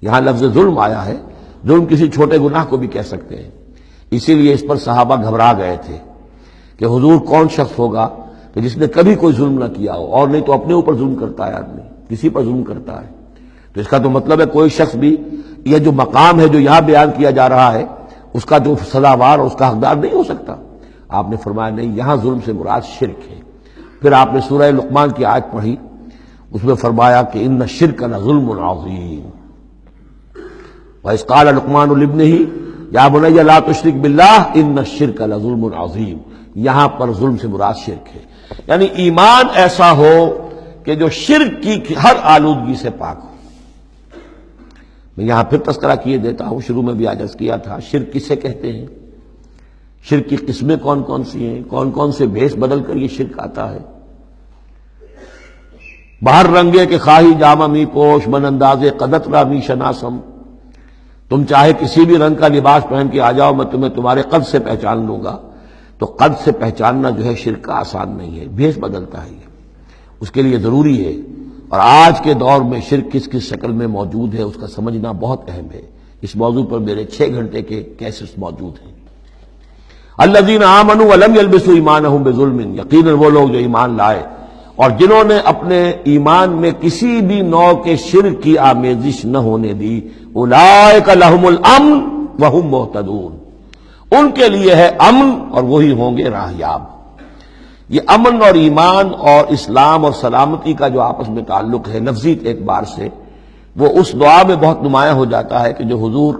یہاں لفظ ظلم آیا ہے، ظلم کسی چھوٹے گناہ کو بھی کہہ سکتے ہیں، اسی لیے اس پر صحابہ گھبرا گئے تھے کہ حضور کون شخص ہوگا کہ جس نے کبھی کوئی ظلم نہ کیا ہو، اور نہیں تو اپنے اوپر ظلم کرتا ہے آدمی، کسی پر ظلم کرتا ہے۔ تو اس کا تو مطلب ہے کوئی شخص بھی یہ جو مقام ہے جو یہاں بیان کیا جا رہا ہے اس کا جو سزاوار اور اس کا حقدار نہیں ہو سکتا۔ آپ نے فرمایا نہیں، یہاں ظلم سے مراد شرک ہے۔ پھر آپ نے سورہ لقمان کی آیت پڑھی، اس میں فرمایا کہ ان الشرک لظلم عظیم، وَإِذْ قَالَ لُقْمَانُ لِابْنِهِ يَا بُنَيَّ لَا تُشْرِكْ بِاللَّهِ إِنَّ الشِّرْكَ لَظُلْمٌ عَظِيمٌ۔ یہاں پر ظلم سے مراد شرک ہے، یعنی ایمان ایسا ہو کہ جو شرک کی ہر آلودگی سے پاک ہو۔ میں یہاں پھر تذکرہ کیے دیتا ہوں، شروع میں بھی عرض کیا تھا، شرک کسے کہتے ہیں، شرک کی قسمیں کون کون سی ہیں، کون کون سے بھیس بدل کر یہ شرک آتا ہے۔ باہر رنگے کے خواہی جامہ می پوش، من اندازے قدت را می شناسم، تم چاہے کسی بھی رنگ کا لباس پہن کے آ جاؤ، میں تمہیں تمہارے قد سے پہچان لوں گا۔ تو قد سے پہچاننا جو ہے شرک کا آسان نہیں ہے، بھیس بدلتا ہے یہ، اس کے لیے ضروری ہے۔ اور آج کے دور میں شرک کس کس شکل میں موجود ہے اس کا سمجھنا بہت اہم ہے۔ اس موضوع پر میرے 6 گھنٹے کے کیسٹس موجود ہیں۔ الذین آمنوا ولم یلبسوا ایمانہم بظلم، یقیناً وہ لوگ جو ایمان لائے اور جنہوں نے اپنے ایمان میں کسی بھی نوع کے شرک کی آمیزش نہ ہونے دی، اولئک لہم الامن وہم مہتدون، ان کے لیے ہے امن اور وہی ہوں گے راہیاب۔ یہ امن اور ایمان اور اسلام اور سلامتی کا جو آپس میں تعلق ہے لفظی اعتبار سے، وہ اس دعا میں بہت نمایاں ہو جاتا ہے کہ جو حضور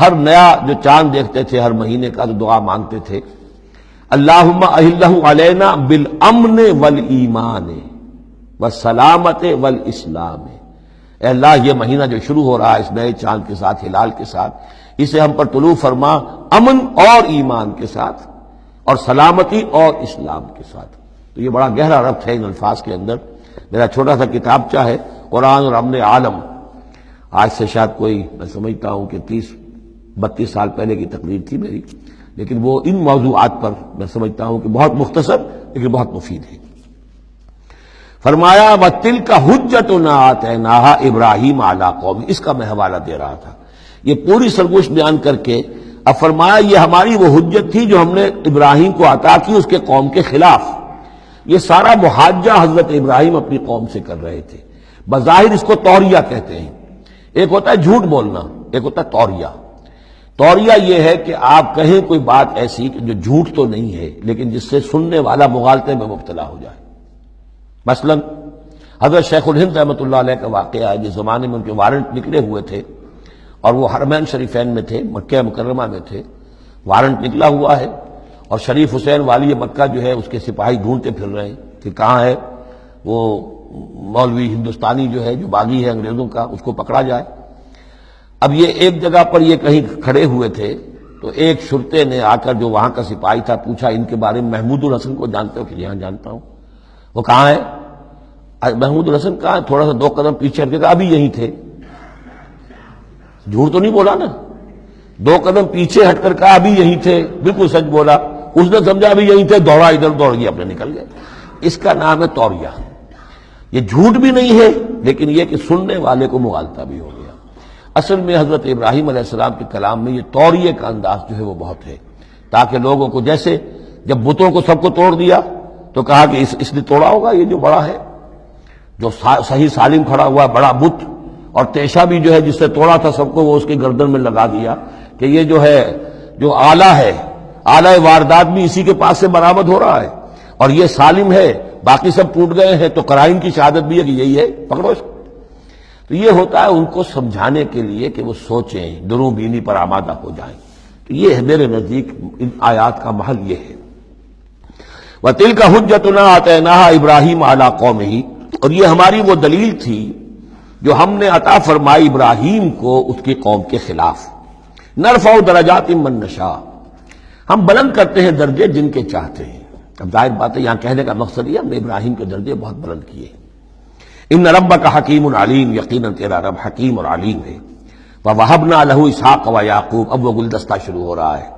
ہر نیا جو چاند دیکھتے تھے ہر مہینے کا جو دعا مانگتے تھے، اللہم اہلہ علینا بالامن والایمان والسلامت والاسلام، اے اللہ یہ مہینہ جو شروع ہو رہا ہے اس نئے چاند کے ساتھ، ہلال کے ساتھ، اسے ہم پر طلوع فرما امن اور ایمان کے ساتھ اور سلامتی اور اسلام کے ساتھ۔ تو یہ بڑا گہرا ربط ہے ان الفاظ کے اندر۔ میرا چھوٹا سا کتابچہ ہے قرآن اور امن عالم، آج سے شاید کوئی میں سمجھتا ہوں کہ 30-32 سال پہلے کی تقریر تھی میری، لیکن وہ ان موضوعات پر میں سمجھتا ہوں کہ بہت مختصر لیکن بہت مفید ہے۔ فرمایا وَتِلْكَ حُجَّتُنَا آتَيْنَاهَا إِبْرَاهِيمَ عَلَىٰ قَوْمِهِ، اس کا میں حوالہ دے رہا تھا۔ یہ پوری سرگوش بیان کر کے اب فرمایا یہ ہماری وہ حجت تھی جو ہم نے ابراہیم کو عطا کی اس کے قوم کے خلاف۔ یہ سارا محاجہ حضرت ابراہیم اپنی قوم سے کر رہے تھے۔ بظاہر اس کو توریہ کہتے ہیں، ایک ہوتا ہے جھوٹ بولنا، ایک ہوتا ہے توریہ۔ توریہ یہ ہے کہ آپ کہیں کوئی بات ایسی کہ جو جھوٹ تو نہیں ہے لیکن جس سے سننے والا مغالطے میں مبتلا ہو جائے۔ مثلا حضرت شیخ الہند رحمۃ اللہ علیہ کا واقعہ ہے، جس زمانے میں ان کے وارنٹ نکلے ہوئے تھے اور وہ حرمین شریفین میں تھے، مکہ مکرمہ میں تھے، وارنٹ نکلا ہوا ہے اور شریف حسین والی مکہ جو ہے اس کے سپاہی ڈھونڈتے پھر رہے ہیں کہ کہاں ہے وہ مولوی ہندوستانی جو ہے جو باغی ہے انگریزوں کا، اس کو پکڑا جائے۔ اب یہ ایک جگہ پر یہ کہیں کھڑے ہوئے تھے تو ایک شرطے نے آ کر جو وہاں کا سپاہی تھا پوچھا ان کے بارے میں محمود الحسن کو جانتے ہو؟ کہ جی ہاں جانتا ہوں۔ وہ کہاں ہے؟ محمود الحسن کہاں ہے؟ تھوڑا سا 2 قدم پیچھے ہٹ کے کہا ابھی یہیں تھے۔ جھوٹ تو نہیں بولا نا، 2 قدم پیچھے ہٹ کر کہا ابھی یہیں تھے، بالکل سچ بولا۔ اس نے سمجھا ابھی یہیں تھے، دوڑا ادھر دوڑ گیا، اپنے نکل گئے۔ اس کا نام ہے توریہ۔ یہ جھوٹ بھی نہیں ہے لیکن یہ کہ سننے والے کو مغالطہ بھی ہو گیا۔ اصل میں حضرت ابراہیم علیہ السلام کے کلام میں یہ توریہ کا انداز جو ہے وہ بہت ہے، تاکہ لوگوں کو، جیسے جب بتوں کو سب کو توڑ دیا تو کہا کہ اس نے توڑا ہوگا، یہ جو بڑا ہے جو صحیح سالم کھڑا ہوا بڑا بت، اور تیشا بھی جو ہے جس سے توڑا تھا سب کو وہ اس کی گردن میں لگا دیا کہ یہ جو ہے جو آلہ ہے، آلہ واردات بھی اسی کے پاس سے برآمد ہو رہا ہے اور یہ سالم ہے، باقی سب ٹوٹ گئے ہیں، تو قرائن کی شہادت بھی ہے کہ یہی ہے، پکڑو اس کو۔ تو یہ ہوتا ہے ان کو سمجھانے کے لیے کہ وہ سوچیں، دروں بینی پر آمادہ ہو جائیں۔ تو یہ ہے میرے نزدیک ان آیات کا محل یہ ہے۔ وَتِلْكَ حُجَّتُنَا آتَيْنَاهَا إِبْرَاهِيمَ عَلَىٰ قَوْمِهِ، اور یہ ہماری وہ دلیل تھی جو ہم نے عطا فرمائی ابراہیم کو اس کی قوم کے خلاف۔ نرفع درجات من نشاء، ہم بلند کرتے ہیں درجے جن کے چاہتے ہیں۔ اب ظاہر بات ہے یہاں کہنے کا مقصد یہ ہم نے ابراہیم کے درجے بہت بلند کیے۔ ان ربک حکیم علیم، یقیناً تیرا رب حکیم اور علیم ہے۔ وَوَهَبْنَا لَهُ اسحاق وَيَعْقُوب، اب وہ گلدستہ شروع ہو رہا ہے،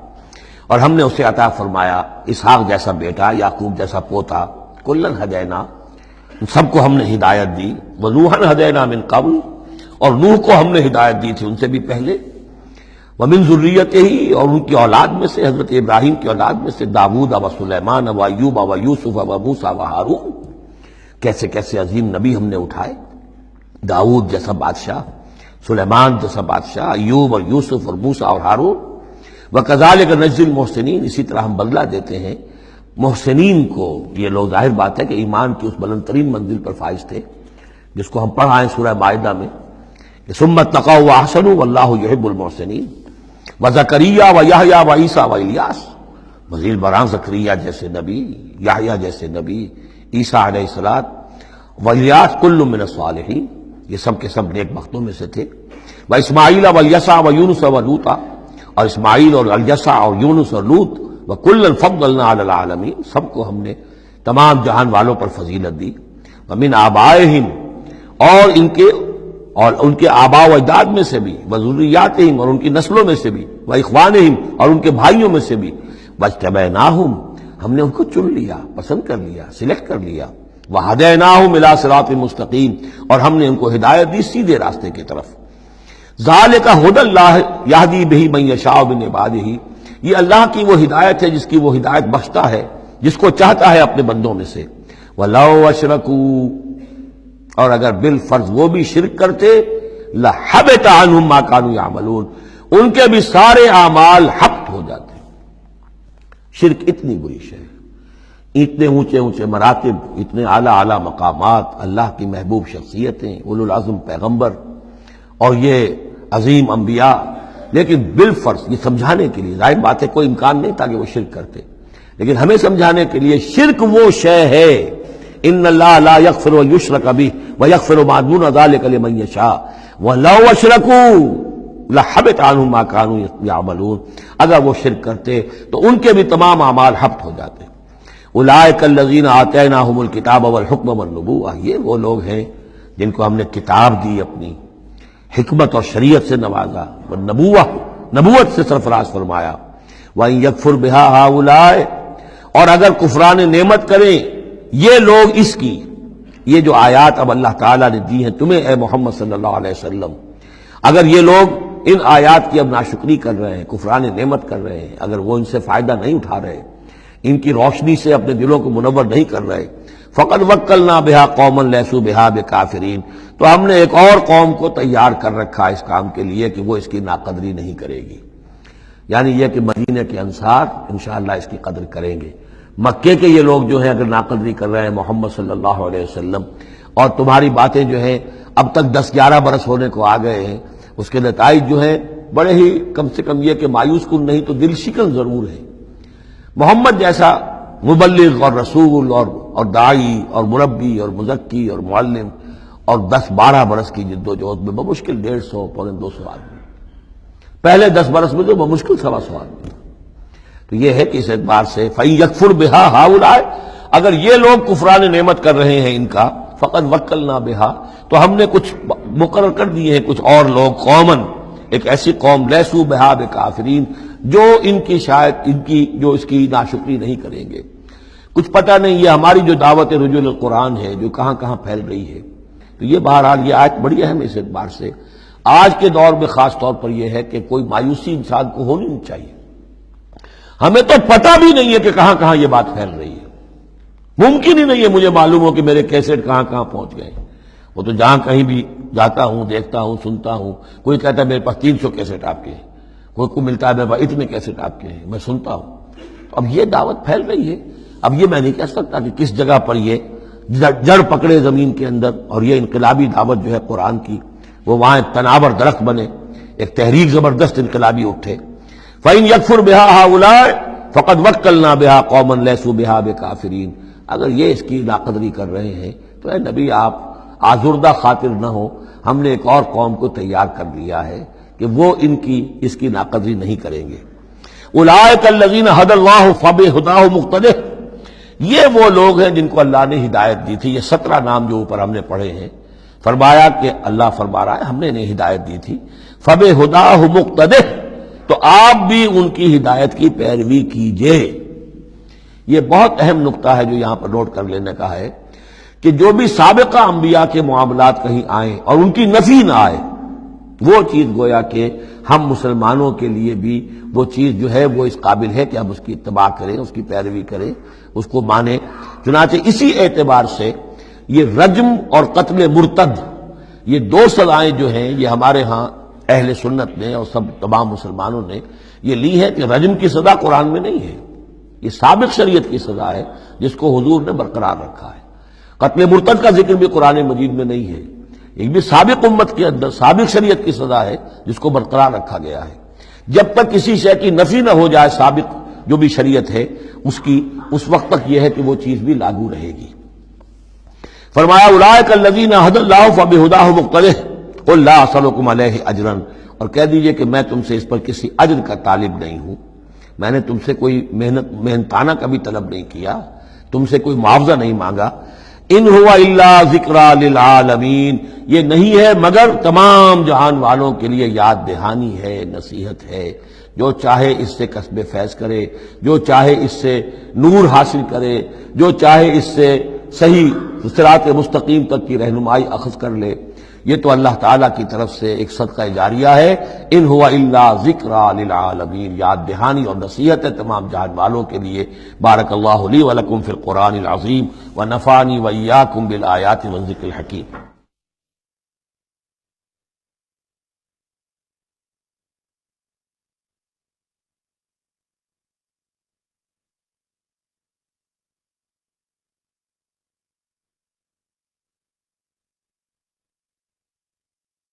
اور ہم نے اسے عطا فرمایا اسحاق جیسا بیٹا، یعقوب جیسا پوتا، کلًا ہدینا، سب کو ہم نے ہدایت دی، وَنُوحًا ہدینا من قبل، اور نوح کو ہم نے ہدایت دی تھی ان سے بھی پہلے، وَمِن ذُرِّيَّتِهِ، اور ان کی اولاد میں سے، حضرت ابراہیم کی اولاد میں سے، داؤد و سلیمان و ایوب و یوسف و موسیٰ و ہارون، کیسے کیسے عظیم نبی ہم نے اٹھائے، داؤد جیسا بادشاہ، سلیمان جیسا بادشاہ، ایوب اور یوسف اور موسیٰ اور ہارون۔ وَكَذَلِكَ نَجْزِي الْمُحْسِنِينَ، اسی طرح ہم بدلہ دیتے ہیں محسنین کو۔ یہ لوگ ظاہر بات ہے کہ ایمان کی اس بلند ترین منزل پر فائز تھے جس کو ہم پڑھ آئے سورہ مائدہ میں کہ ثُمَّ اتَّقَوْا وَأَحْسَنُوا وَاللَّهُ يُحِبُّ الْمُحْسِنِينَ۔ وَزَكَرِيَّا وَيَحْيَا وَعِیسیٰ وَإِلیاس، مزید برآں زکریا جیسے نبی، یحییٰ جیسے نبی، عیسیٰ علیہ السلام، وإلیاس کل من الصالحین، یہ سب کے سب نیک بختوں میں سے تھے۔ وإسماعیل وَالْیسع وَیونس وَلوطا، اور اسماعیل اور الیسع اور یونس اور لوط، وَکُلًّا فَضَّلْنَا عَلَى الْعَالَمِینَ، سب کو ہم نے تمام جہان والوں پر فضیلت دی۔ وَمِنْ آبائِهِمْ، اور ان کے آباء و اجداد میں سے بھی، وذریاتہم، اور ان کی نسلوں میں سے بھی، واخوانہم، اور ان کے بھائیوں میں سے بھی، واجتبیناہم، ہم نے ان کو چن لیا، پسند کر لیا، سلیکٹ کر لیا، وہدیناہم الی صراط مستقیم، اور ہم نے ان کو ہدایت دی سیدھے راستے کی طرف۔ ذالک ھدی اللہ یہدی بہ من یشاء من عبادہ، یہ اللہ کی وہ ہدایت ہے جس کی وہ ہدایت بخشتا ہے جس کو چاہتا ہے اپنے بندوں میں سے۔ وَلَوْ أَشْرَكُوا، اور اگر بالفرض وہ بھی شرک کرتے، لَحَبِطَ عَنْهُمْ مَا كَانُوا يَعْمَلُونَ، ان کے بھی سارے اعمال حبط ہو جاتے۔ شرک اتنی بری شے، اتنے اونچے اونچے مراتب، اتنے اعلیٰ اعلیٰ مقامات، اللہ کی محبوب شخصیتیں، اولو العزم پیغمبر اور یہ عظیم انبیاء، لیکن بالفرض یہ سمجھانے کے لیے، ظاہر بات ہے کوئی امکان نہیں تھا کہ وہ شرک کرتے، لیکن ہمیں سمجھانے کے لیے شرک وہ شے ہے، ان اللہ لا یغفر ان یشرک بہ ویغفر ما دون ذلک لمن یشاء ولو اشرکوا لحبط عنہم ما كانوا یعملون، اگر وہ شرک کرتے تو ان کے بھی تمام اعمال حبط ہو جاتے۔ اولئک الذین آتیناہم الکتاب والحکم والنبوۃ، یہ وہ لوگ ہیں جن کو ہم نے کتاب دی، اپنی حکمت اور شریعت سے نوازا، نبوت سے سرفراز فرمایا۔ وَإِن يَكْفُرْ بِهَا هَؤُلَاءِ، اور اگر کفران نعمت کریں یہ لوگ اس کی، یہ جو آیات اب اللہ تعالیٰ نے دی ہیں تمہیں اے محمد صلی اللہ علیہ وسلم، اگر یہ لوگ ان آیات کی اب ناشکری کر رہے ہیں، کفران نعمت کر رہے ہیں، اگر وہ ان سے فائدہ نہیں اٹھا رہے، ان کی روشنی سے اپنے دلوں کو منور نہیں کر رہے، فقد وکلنا بہا قوما لیسوا بہا بکافرین، تو ہم نے ایک اور قوم کو تیار کر رکھا اس کام کے لیے کہ وہ اس کی ناقدری نہیں کرے گی، یعنی یہ کہ مدینہ کے انصار انشاءاللہ اس کی قدر کریں گے۔ مکے کے یہ لوگ جو ہیں اگر ناقدری کر رہے ہیں محمد صلی اللہ علیہ وسلم، اور تمہاری باتیں جو ہیں اب تک 10-11 برس ہونے کو آ گئے ہیں، اس کے نتائج جو ہیں بڑے ہی کم سے کم یہ کہ مایوس کن نہیں تو دل شکن ضرور ہے۔ محمد جیسا مبلغ اور رسول اور داعی اور مربی اور مزکی اور معلم، اور 10-12 برس کی جد و جہد میں بمشکل 150-200 آدمی، پہلے 10 برس میں تو بمشکل 125 آدمی۔ تو یہ ہے کہ اس اعتبار سے فَإِن يَكْفُرْ بِهَا هَؤُلَاءِ، اگر یہ لوگ کفران نعمت کر رہے ہیں ان کا، فقد وکلنا بہا، تو ہم نے کچھ مقرر کر دیے ہیں کچھ اور لوگ، قومن، ایک ایسی قوم لیسوا بہا بکافرین، جو ان کی شاید جو اس کی ناشکری نہیں کریں گے۔ کچھ پتہ نہیں یہ ہماری جو دعوت رجوع القرآن ہے جو کہاں کہاں پھیل رہی ہے، تو یہ بہرحال یہ آیت بڑی اہم ہے اس اعتبار سے۔ آج کے دور میں خاص طور پر یہ ہے کہ کوئی مایوسی انسان کو ہونی نہیں چاہیے، ہمیں تو پتہ بھی نہیں ہے کہ کہاں کہاں یہ بات پھیل رہی ہے، ممکن ہی نہیں ہے مجھے معلوم ہو کہ میرے کیسٹ کہاں کہاں پہنچ گئے۔ وہ تو جہاں کہیں بھی جاتا ہوں، دیکھتا ہوں، سنتا ہوں، کوئی کہتا ہے میرے پاس 300 کیسٹ آپ کے ہیں، کوئی کو ملتا ہے میرے پاس اتنے کیسٹ آپ کے ہیں، میں سنتا ہوں۔ تو اب یہ دعوت پھیل رہی ہے، اب یہ میں نہیں کہہ سکتا کہ کس جگہ پر یہ جڑ پکڑے زمین کے اندر، اور یہ انقلابی دعوت جو ہے قرآن کی وہ وہاں ایک تناور درخت بنے، ایک تحریک زبردست انقلابی اٹھے۔ فَإِن يَكْفُرْ بِهَا هَؤُلَاءِ فَقَدْ وَكَّلْنَا بِهَا قَوْمًا لَيْسُوا بِهَا بِكَافِرِينَ، اگر یہ اس کی ناقدری کر رہے ہیں تو اے نبی آپ آزردہ خاطر نہ ہو، ہم نے ایک اور قوم کو تیار کر لیا ہے کہ وہ اس کی ناقدری نہیں کریں گے۔ اولئک الذین ھدی اللہ فبہداہ مقتدہ، یہ وہ لوگ ہیں جن کو اللہ نے ہدایت دی تھی۔ یہ 17 نام جو اوپر ہم نے پڑھے ہیں، فرمایا کہ اللہ فرما رہا ہے ہم نے انہیں ہدایت دی تھی، فبہداہ مقتدہ، تو آپ بھی ان کی ہدایت کی پیروی کیجئے۔ یہ بہت اہم نقطہ ہے جو یہاں پر نوٹ کر لینے کا ہے کہ جو بھی سابقہ انبیاء کے معاملات کہیں آئیں اور ان کی نفی نہ آئے، وہ چیز گویا کہ ہم مسلمانوں کے لیے بھی وہ چیز جو ہے وہ اس قابل ہے کہ ہم اس کی اتباع کریں، اس کی پیروی کریں، اس کو مانیں۔ چنانچہ اسی اعتبار سے یہ رجم اور قتل مرتد، یہ 2 سزائیں جو ہیں یہ ہمارے ہاں اہل سنت نے اور سب تمام مسلمانوں نے یہ لی ہے کہ رجم کی سزا قرآن میں نہیں ہے، یہ سابق شریعت کی سزا ہے جس کو حضور نے برقرار رکھا ہے۔ قتل مرتد کا ذکر بھی قرآن مجید میں نہیں ہے، ایک بھی سابق امت کے اندر سابق شریعت کی سزا ہے جس کو برقرار رکھا گیا ہے۔ جب تک کسی شے کی نفی نہ ہو جائے سابق جو بھی شریعت ہے اس کی، اس وقت تک یہ ہے کہ وہ چیز بھی لاگو رہے گی۔ فرمایا اولئک الذین ھدی اللہ فبہداہ مقتدہ قل لا اسألکم علیہ اجرا، اور کہہ دیجئے کہ میں تم سے اس پر کسی اجر کا طالب نہیں ہوں، میں نے تم سے کوئی محنتانہ کبھی طلب نہیں کیا، تم سے کوئی معاوضہ نہیں مانگا۔ ان هو الا ذکریٰ للعالمین، یہ نہیں ہے مگر تمام جہان والوں کے لیے یاد دہانی ہے، نصیحت ہے۔ جو چاہے اس سے کسب فیض کرے، جو چاہے اس سے نور حاصل کرے، جو چاہے اس سے صحیح صراط مستقیم تک کی رہنمائی اخذ کر لے، یہ تو اللہ تعالیٰ کی طرف سے ایک صدقہ جاریہ ہے۔ ان هو الا ذکریٰ للعالمین، یاد دہانی اور نصیحت ہے تمام جہان والوں کے لیے۔ بارک اللہ لی ولکم فی القرآن العظیم ونفعنی وإیاکم بالآیات والذکر الحکیم۔